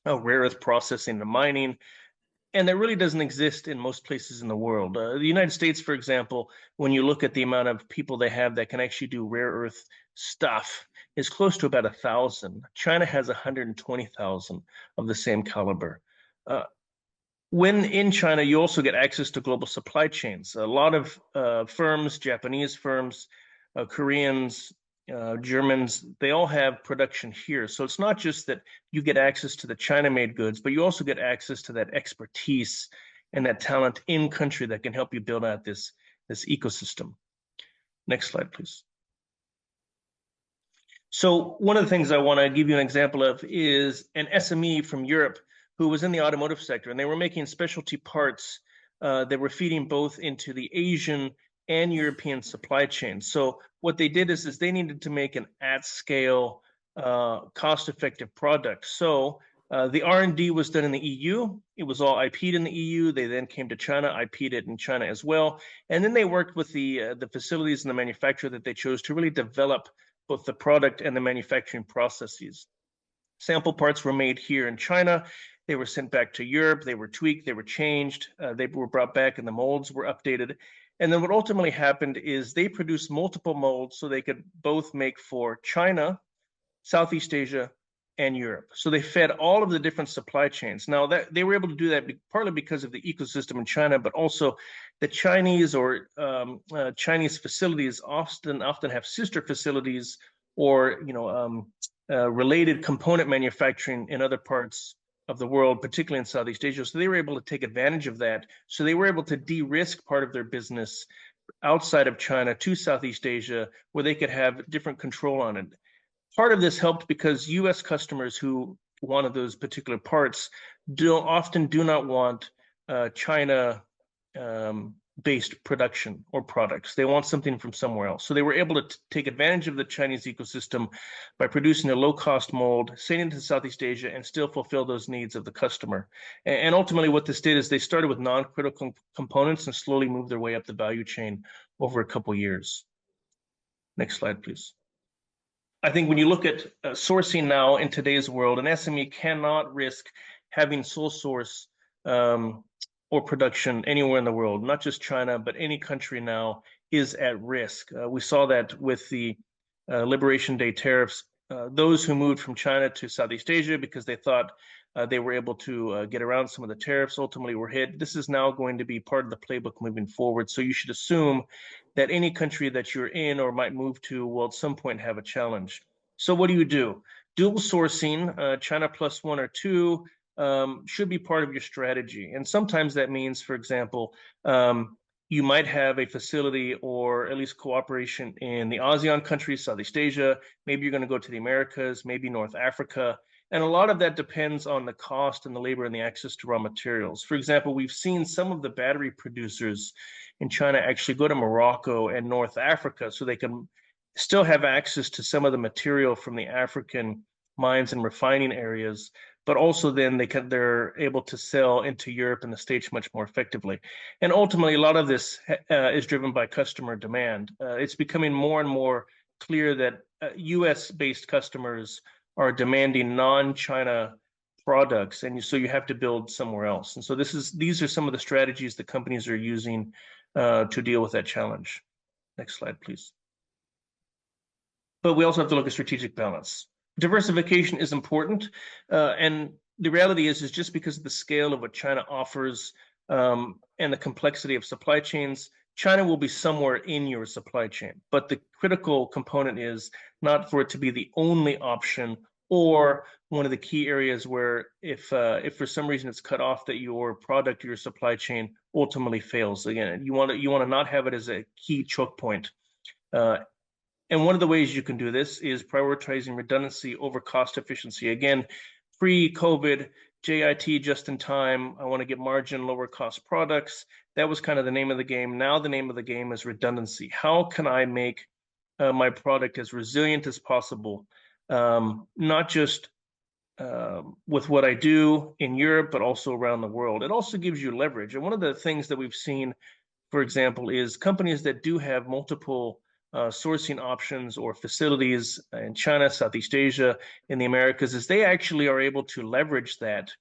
rare earth processing and mining. And that really doesn't exist in most places in the world. The United States, for example, when you look at the amount of people they have that can actually do rare earth stuff, is close to about 1,000. China has 120,000 of the same caliber. When in China, you also get access to global supply chains. A lot of firms, Japanese firms, Koreans, Germans, they all have production here. So it's not just that you get access to the China-made goods, but you also get access to that expertise and that talent in country that can help you build out this ecosystem. Next slide, please. So one of the things I want to give you an example of is an SME from Europe who was in the automotive sector, and they were making specialty parts that were feeding both into the Asian and European supply chain. So what they did is they needed to make an at-scale, cost-effective product. So the R&D was done in the EU. It was all IP'd in the EU. They then came to China, IP'd it in China as well. And then they worked with the facilities and the manufacturer that they chose to really develop both the product and the manufacturing processes. Sample parts were made here in China. They were sent back to Europe. They were tweaked. They were changed. They were brought back and the molds were updated. And then what ultimately happened is they produced multiple molds so they could both make for China, Southeast Asia, and Europe. So they fed all of the different supply chains. Now that they were able to do that partly because of the ecosystem in China, but also the Chinese or Chinese facilities often have sister facilities or related component manufacturing in other parts of the world, particularly in Southeast Asia. So they were able to take advantage of that. So they were able to de-risk part of their business outside of China to Southeast Asia, where they could have different control on it. Part of this helped because US customers who wanted those particular parts often do not want China based production or products. They want something from somewhere else. So they were able to take advantage of the Chinese ecosystem by producing a low-cost mold, sending it to Southeast Asia, and still fulfill those needs of the customer. And ultimately what this did is they started with non-critical components and slowly moved their way up the value chain over a couple years. Next slide, please. I think when you look at sourcing now in today's world, an SME cannot risk having sole source or production anywhere in the world, not just China, but any country now is at risk. We saw that with the Liberation Day tariffs. Those who moved from China to Southeast Asia because they thought they were able to get around some of the tariffs ultimately were hit. This is now going to be part of the playbook moving forward. So you should assume that any country that you're in or might move to will at some point have a challenge. So what do? Dual sourcing, China plus one or two, should be part of your strategy. And sometimes that means, for example, you might have a facility or at least cooperation in the ASEAN countries, Southeast Asia. Maybe you're going to go to the Americas, maybe North Africa. And a lot of that depends on the cost and the labor and the access to raw materials. For example, we've seen some of the battery producers in China actually go to Morocco and North Africa so they can still have access to some of the material from the African mines and refining areas, but also then they're able to sell into Europe and the States much more effectively. And ultimately, a lot of this is driven by customer demand. It's becoming more and more clear that US-based customers are demanding non-China products, and so you have to build somewhere else. And so these are some of the strategies that companies are using to deal with that challenge. Next slide, please. But we also have to look at strategic balance. Diversification is important, and the reality is just because of the scale of what China offers and the complexity of supply chains, China will be somewhere in your supply chain. But the critical component is not for it to be the only option or one of the key areas where if for some reason it's cut off, that your product or your supply chain ultimately fails. Again, you want to not have it as a key choke point. And one of the ways you can do this is prioritizing redundancy over cost efficiency. Again, pre-COVID, JIT, just in time, I want to get margin, lower cost products. That was kind of the name of the game. Now the name of the game is redundancy. How can I make my product as resilient as possible? Not just with what I do in Europe, but also around the world. It also gives you leverage. And one of the things that we've seen, for example, is companies that do have multiple sourcing options or facilities in China, Southeast Asia, in the Americas, is they actually are able to leverage that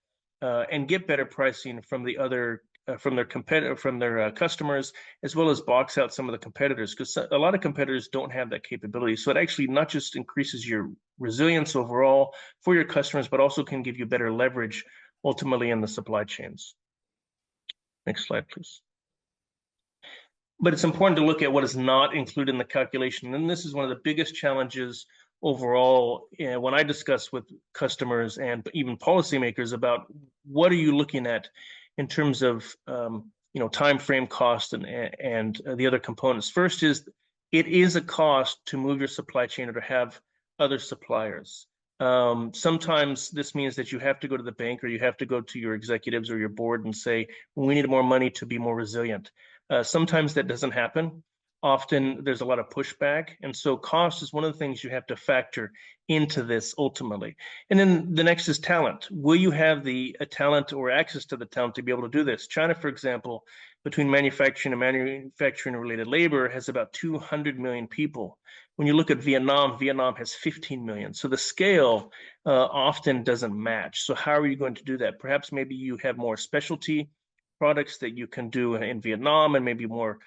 and get better pricing from the other from their customers, as well as box out some of the competitors, because a lot of competitors don't have that capability. So it actually not just increases your resilience overall for your customers, but also can give you better leverage ultimately in the supply chains. Next slide, please. But it's important to look at what is not included in the calculation. And this is one of the biggest challenges overall when I discuss with customers and even policymakers about what are you looking at in terms of time frame, cost, and the other components. First is it is a cost to move your supply chain or to have other suppliers. Sometimes this means that you have to go to the bank or you have to go to your executives or your board and say, we need more money to be more resilient. Sometimes that doesn't happen. Often there's a lot of pushback. And so cost is one of the things you have to factor into this ultimately. And then the next is talent. Will you have the talent or access to the talent to be able to do this? China, for example, between manufacturing and manufacturing related labor has about 200 million people. When you look at Vietnam, Vietnam has 15 million. So the scale often doesn't match. So how are you going to do that? Perhaps maybe you have more specialty products that you can do in Vietnam and maybe more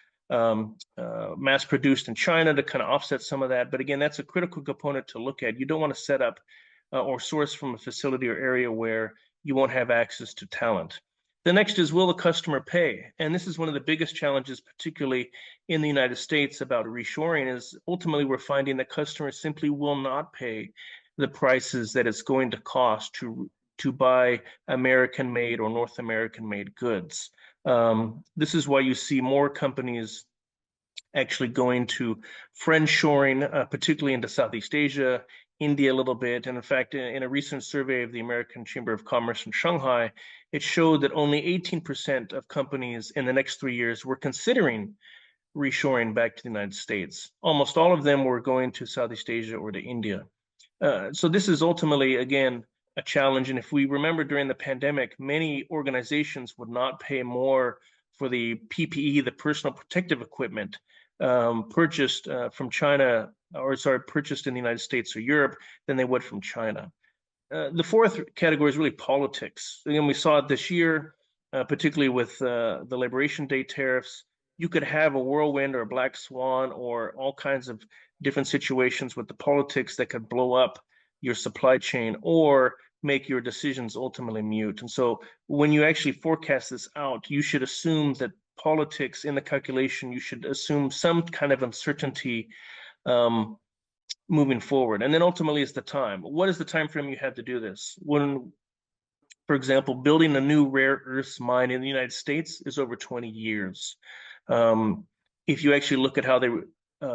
mass produced in China to kind of offset some of that. But again, that's a critical component to look at. You don't want to set up or source from a facility or area where you won't have access to talent. The next is, will the customer pay? And this is one of the biggest challenges, particularly in the United States about reshoring, is ultimately we're finding that customers simply will not pay the prices that it's going to cost to buy American-made or North American-made goods. This is why you see more companies actually going to friendshoring, particularly into Southeast Asia, India a little bit. And in fact, in a recent survey of the American Chamber of Commerce in Shanghai, it showed that only 18% of companies in the next 3 years were considering reshoring back to the United States. Almost all of them were going to Southeast Asia or to India. So this is ultimately, again, a challenge. And if we remember during the pandemic, many organizations would not pay more for the PPE, the personal protective equipment, purchased from China, or sorry, purchased in the United States or Europe than they would from China. The fourth category is really politics. Again, we saw it this year, particularly with the Liberation Day tariffs. You could have a whirlwind or a black swan or all kinds of different situations with the politics that could blow up your supply chain or make your decisions ultimately mute. And so when you actually forecast this out, you should assume that politics in the calculation, you should assume some kind of uncertainty moving forward. And then ultimately is the time. What is the time frame you have to do this? When, for example, building a new rare earths mine in the United States is over 20 years. If you actually look at how they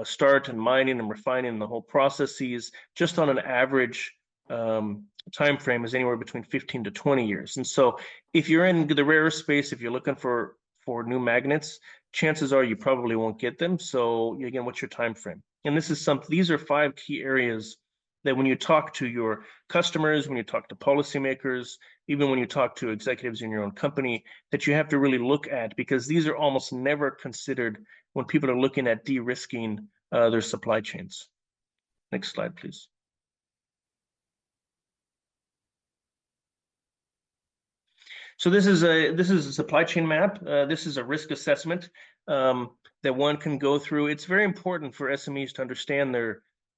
start and mining and refining the whole processes, just on an average time frame is anywhere between 15 to 20 years. And so if you're in the rare earth space, if you're looking for new magnets, chances are you probably won't get them. So again, what's your time frame? And these are 5 key areas that when you talk to your customers, when you talk to policymakers, even when you talk to executives in your own company, that you have to really look at, because these are almost never considered when people are looking at de-risking their supply chains. Next slide, please. So this is a supply chain map. This is a risk assessment that one can go through. It's very important for SMEs to understand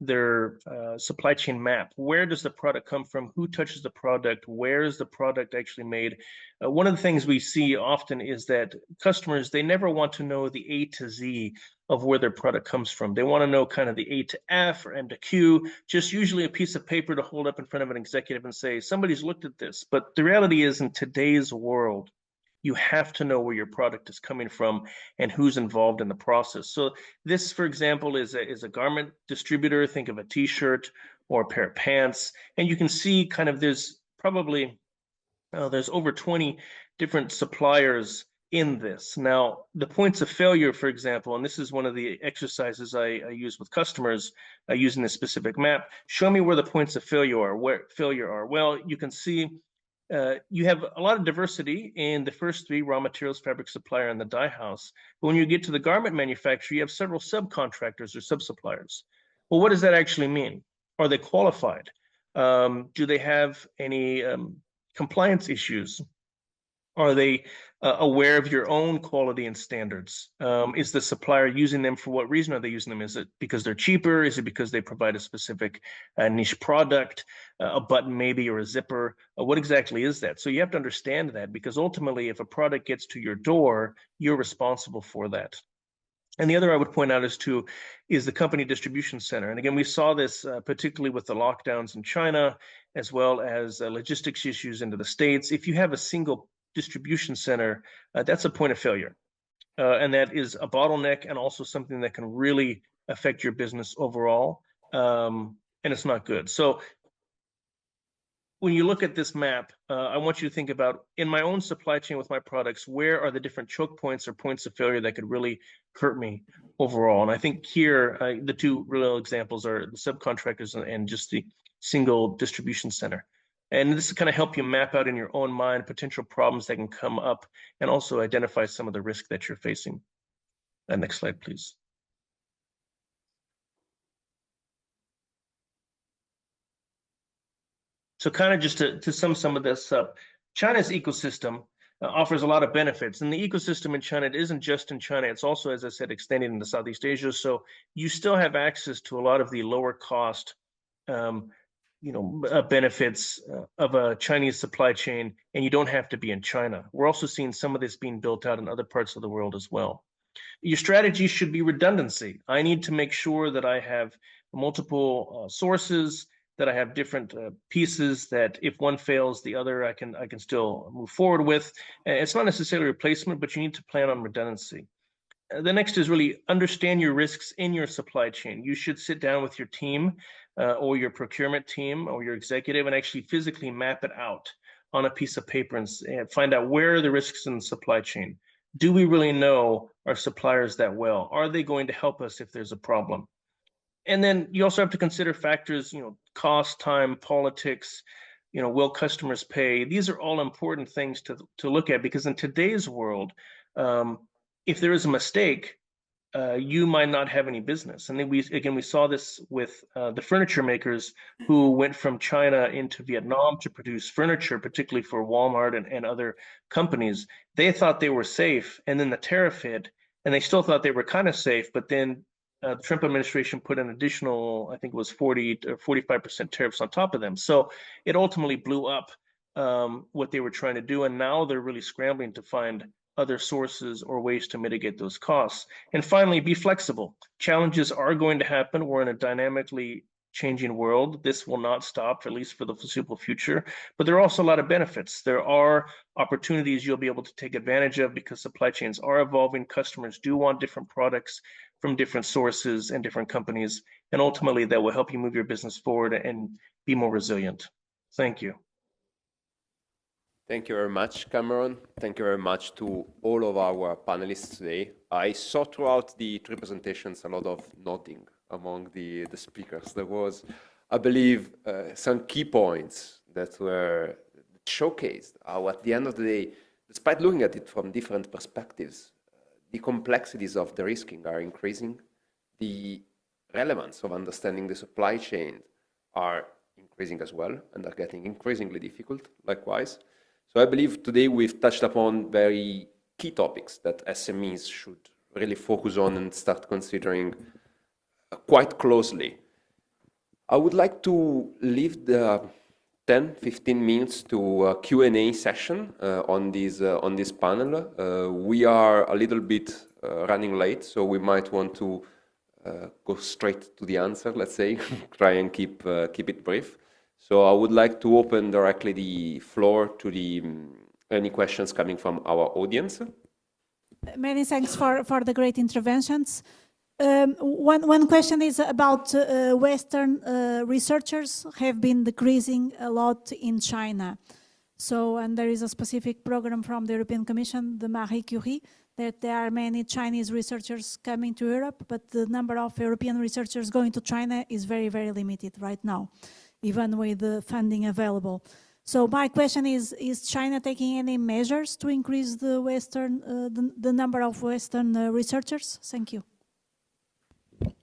their supply chain map. Where does the product come from? Who touches the product? Where is the product actually made? One of the things we see often is that customers, they never want to know the A to Z of where their product comes from. They want to know kind of the A to F or M to Q, just usually a piece of paper to hold up in front of an executive and say, somebody's looked at this. But the reality is, in today's world, you have to know where your product is coming from and who's involved in the process. So this, for example, is a garment distributor. Think of a t-shirt or a pair of pants. And you can see kind of there's probably, there's over 20 different suppliers in this. Now, the points of failure, for example, and this is one of the exercises I use with customers using this specific map. Show me where the points of failure are. Well, you can see you have a lot of diversity in the first 3: raw materials, fabric supplier, and the dye house. But when you get to the garment manufacturer, you have several subcontractors or sub-suppliers. Well, what does that actually mean? Are they qualified? Do they have any compliance issues? Are they aware of your own quality and standards? Is the supplier using them? For what reason are they using them? Is it because they're cheaper? Is it because they provide a specific niche product, a button maybe, or a zipper? What exactly is that? So you have to understand that, because ultimately, if a product gets to your door, you're responsible for that. And the other I would point out is the company distribution center. And again, we saw this particularly with the lockdowns in China, as well as logistics issues into the States. If you have a single distribution center, that's a point of failure. And that is a bottleneck, and also something that can really affect your business overall. And and it's not good. So when you look at this map, I want you to think about, in my own supply chain with my products, where are the different choke points or points of failure that could really hurt me overall? And I think here, the two real examples are the subcontractors and just the single distribution center. And this is kind of help you map out in your own mind potential problems that can come up and also identify some of the risk that you're facing. Next slide, please. So kind of just to sum some of this up, China's ecosystem offers a lot of benefits. And the ecosystem in China, it isn't just in China, it's also, as I said, extending into Southeast Asia. So you still have access to a lot of the lower cost benefits of a Chinese supply chain, and you don't have to be in China. We're also seeing some of this being built out in other parts of the world as well. Your strategy should be redundancy. I need to make sure that I have multiple sources, that I have different pieces that if one fails, the other I can still move forward with. It's not necessarily replacement, but you need to plan on redundancy. The next is really understand your risks in your supply chain. You should sit down with your team or your procurement team or your executive and actually physically map it out on a piece of paper and find out where are the risks in the supply chain. Do we really know our suppliers that well? Are they going to help us if there's a problem? And then you also have to consider factors, cost, time, politics, will customers pay? These are all important things to look at, because in today's world, if there is a mistake, you might not have any business. And then we saw this with the furniture makers who went from China into Vietnam to produce furniture, particularly for Walmart and other companies. They thought they were safe, and then the tariff hit, and they still thought they were kind of safe, but then the Trump administration put an additional, I think it was 40 or 45% tariffs on top of them. So it ultimately blew up what they were trying to do. And now they're really scrambling to find other sources or ways to mitigate those costs. And finally, be flexible. Challenges are going to happen. We're in a dynamically changing world. This will not stop, at least for the foreseeable future. But there are also a lot of benefits. There are opportunities you'll be able to take advantage of because supply chains are evolving. Customers do want different products from different sources and different companies. And ultimately, that will help you move your business forward and be more resilient. Thank you. Thank you very much, Cameron. Thank you very much to all of our panelists today. I saw throughout the three presentations a lot of nodding among the speakers. There was, I believe, some key points that were showcased how at the end of the day, despite looking at it from different perspectives, the complexities of the risking are increasing. The relevance of understanding the supply chain are increasing as well and are getting increasingly difficult, likewise. So I believe today we've touched upon very key topics that SMEs should really focus on and start considering quite closely. I would like to leave the 10-15 minutes to a Q&A session on this panel. We are a little bit running late, so we might want to go straight to the answer, let's say, try and keep it brief. So I would like to open directly the floor to any questions coming from our audience. Many thanks for the great interventions. One question is about Western researchers have been decreasing a lot in China. So, and there is a specific program from the European Commission, the Marie Curie, that there are many Chinese researchers coming to Europe, but the number of European researchers going to China is very, very limited right now, even with the funding available. So my question is China taking any measures to increase the number of Western researchers? Thank you.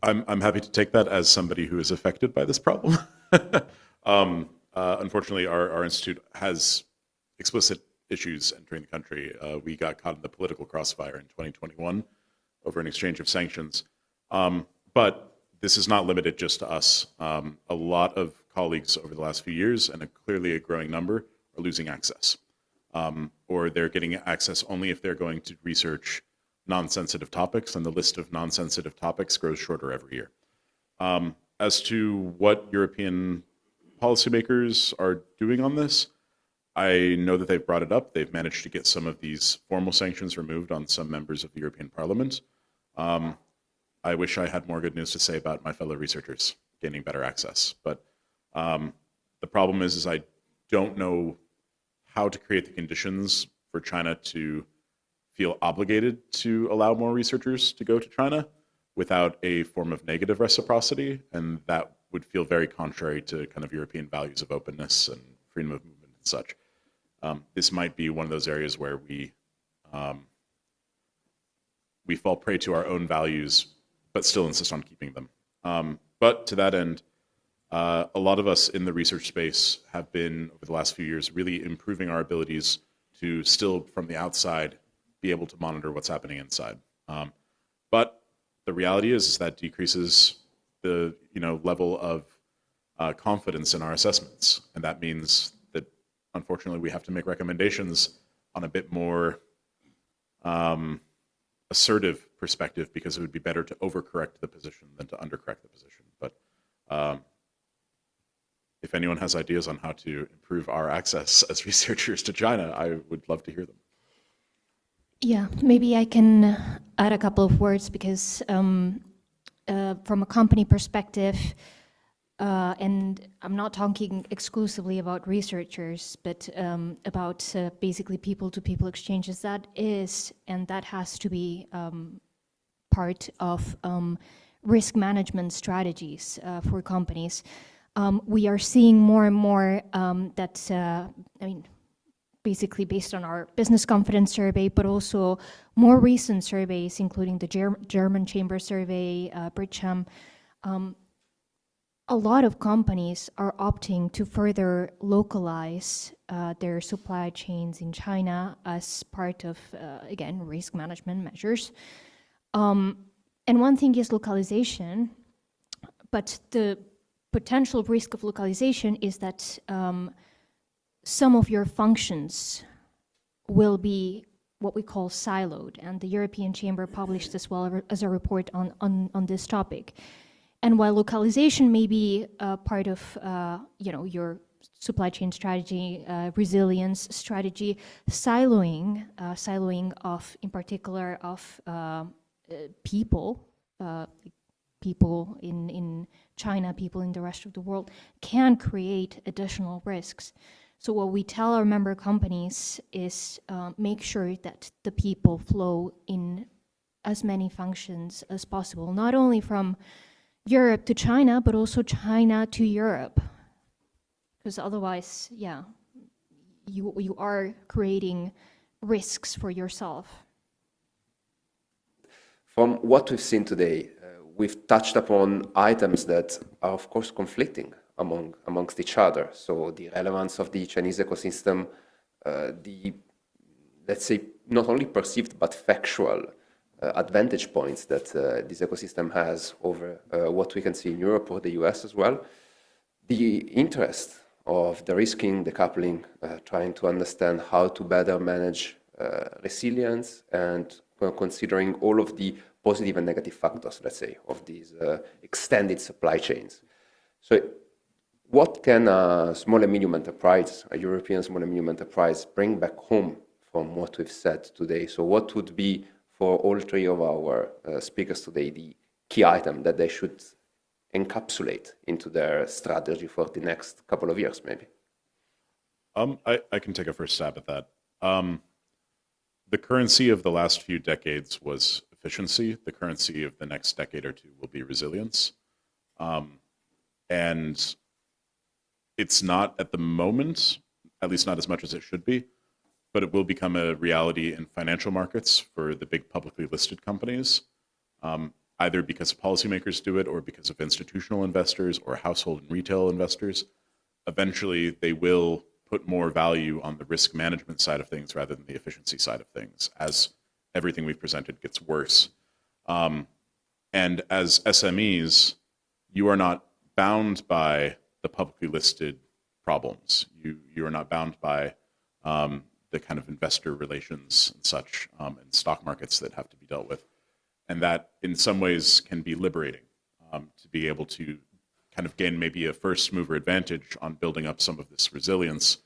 I'm happy to take that as somebody who is affected by this problem. Unfortunately, our institute has explicit issues entering the country. We got caught in the political crossfire in 2021 over an exchange of sanctions. But this is not limited just to us. A lot of colleagues over the last few years, and clearly a growing number, are losing access. Or they're getting access only if they're going to research non-sensitive topics, and the list of non-sensitive topics grows shorter every year. As to what European policymakers are doing on this, I know that they've brought it up. They've managed to get some of these formal sanctions removed on some members of the European Parliament. I wish I had more good news to say about my fellow researchers. gaining better access. But the problem is I don't know how to create the conditions for China to feel obligated to allow more researchers to go to China without a form of negative reciprocity, and that would feel very contrary to kind of European values of openness and freedom of movement and such. This might be one of those areas where we fall prey to our own values, but still insist on keeping them. But to that end, a lot of us in the research space have been, over the last few years, really improving our abilities to still, from the outside, be able to monitor what's happening inside. But the reality is that decreases the level of confidence in our assessments, and that means that unfortunately we have to make recommendations on a bit more assertive perspective, because it would be better to overcorrect the position than to undercorrect the position. But if anyone has ideas on how to improve our access as researchers to China, I would love to hear them. Yeah, maybe I can add a couple of words, because from a company perspective, and I'm not talking exclusively about researchers, but about basically people-to-people exchanges, that is, and that has to be part of risk management strategies for companies. We are seeing more and more that, basically based on our business confidence survey, but also more recent surveys, including the German Chamber survey, Bridgeham, a lot of companies are opting to further localize their supply chains in China as part of, again, risk management measures. And one thing is localization, but the potential risk of localization is that some of your functions will be what we call siloed, and the European Chamber published as well as a report on this topic. And while localization may be part of your supply chain strategy, resilience strategy, siloing of, in particular, of people in China, people in the rest of the world, can create additional risks. So what we tell our member companies is make sure that the people flow in as many functions as possible, not only from Europe to China, but also China to Europe. Because otherwise, yeah, you are creating risks for yourself. From what we've seen today, we've touched upon items that are, of course, conflicting amongst each other. So the relevance of the Chinese ecosystem, let's say, not only perceived but factual advantage points that this ecosystem has over what we can see in Europe or the US as well. The interest of de-risking, decoupling, trying to understand how to better manage resilience, and considering all of the positive and negative factors, let's say, of these extended supply chains. So what can a small and medium enterprise, a European small and medium enterprise, bring back home from what we've said today? So what would be, for all three of our speakers today, the key item that they should encapsulate into their strategy for the next couple of years, maybe? I can take a first stab at that. The currency of the last few decades was efficiency. The currency of the next decade or two will be resilience. And it's not at the moment, at least not as much as it should be, but it will become a reality in financial markets for the big publicly listed companies, either because policymakers do it or because of institutional investors or household and retail investors. Eventually, they will put more value on the risk management side of things rather than the efficiency side of things, as everything we've presented gets worse. And as SMEs, you are not bound by the publicly listed problems. You are not bound by the kind of investor relations and such, and stock markets that have to be dealt with. And that in some ways can be liberating, to be able to kind of gain maybe a first mover advantage on building up some of this resilience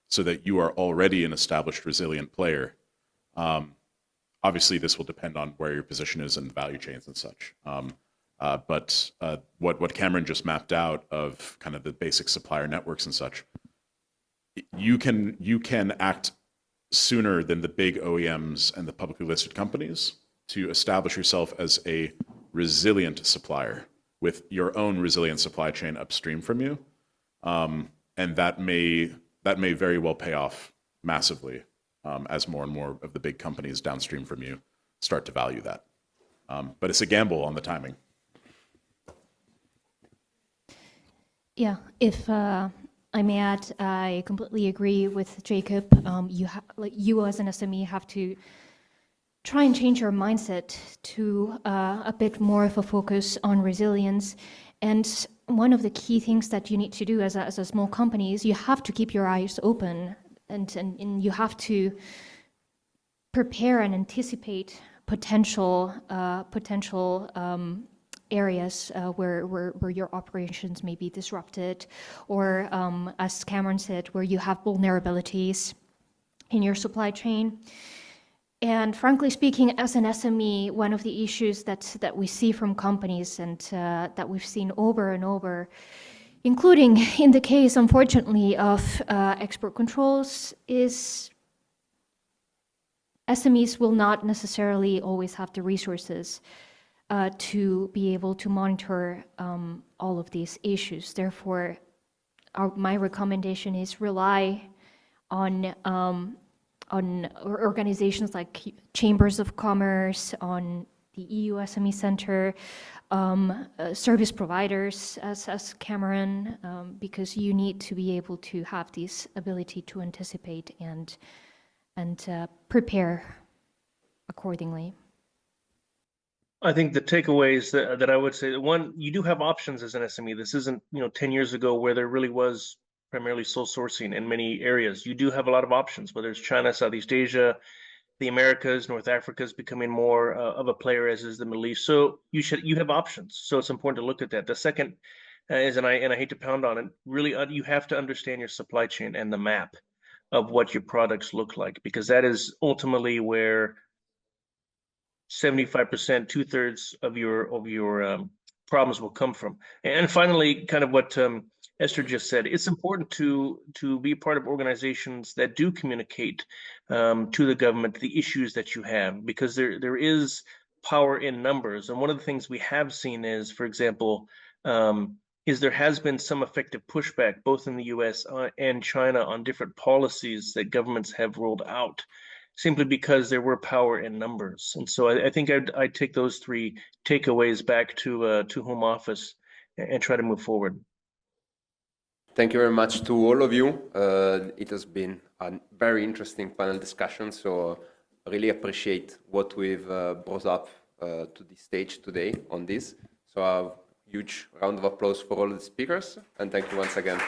so that you are already an established resilient player. Obviously, this will depend on where your position is in the value chains and such. But what Cameron just mapped out of kind of the basic supplier networks and such, you can act sooner than the big OEMs and the publicly listed companies to establish yourself as a resilient supplier with your own resilient supply chain upstream from you. And that may very well pay off massively as more and more of the big companies downstream from you start to value that. But it's a gamble on the timing. Yeah, if I may add, I completely agree with Jacob. You as an SME have to try and change your mindset to a bit more of a focus on resilience. And one of the key things that you need to do as a small company is you have to keep your eyes open, and you have to prepare and anticipate potential areas where your operations may be disrupted, or as Cameron said, where you have vulnerabilities in your supply chain. And frankly speaking, as an SME, one of the issues that we see from companies and that we've seen over and over, including in the case, unfortunately, of export controls, is SMEs will not necessarily always have the resources to be able to monitor all of these issues. Therefore, my recommendation is rely on organizations like chambers of commerce, on the EU SME Centre, service providers, as Cameron, because you need to be able to have this ability to anticipate and prepare accordingly. I think the takeaways that I would say, one, you do have options as an SME. This isn't 10 years ago where there really was primarily sole sourcing in many areas. You do have a lot of options, whether it's China, Southeast Asia, the Americas, North Africa is becoming more of a player, as is the Middle East. So you have options. So it's important to look at that. The second is, and I hate to pound on it, really you have to understand your supply chain and the map of what your products look like, because that is ultimately where 75%, 2/3 of your problems will come from. And finally, kind of what Esther just said, it's important to be part of organizations that do communicate to the government the issues that you have, because there is power in numbers. And one of the things we have seen is, for example, is there has been some effective pushback both in the US and China on different policies that governments have rolled out, simply because there were power in numbers. And so I think I'd take those three takeaways back to Home Office and try to move forward. Thank you very much to all of you. It has been a very interesting panel discussion, so I really appreciate what we've brought up to this stage today on this. So a huge round of applause for all the speakers, and thank you once again.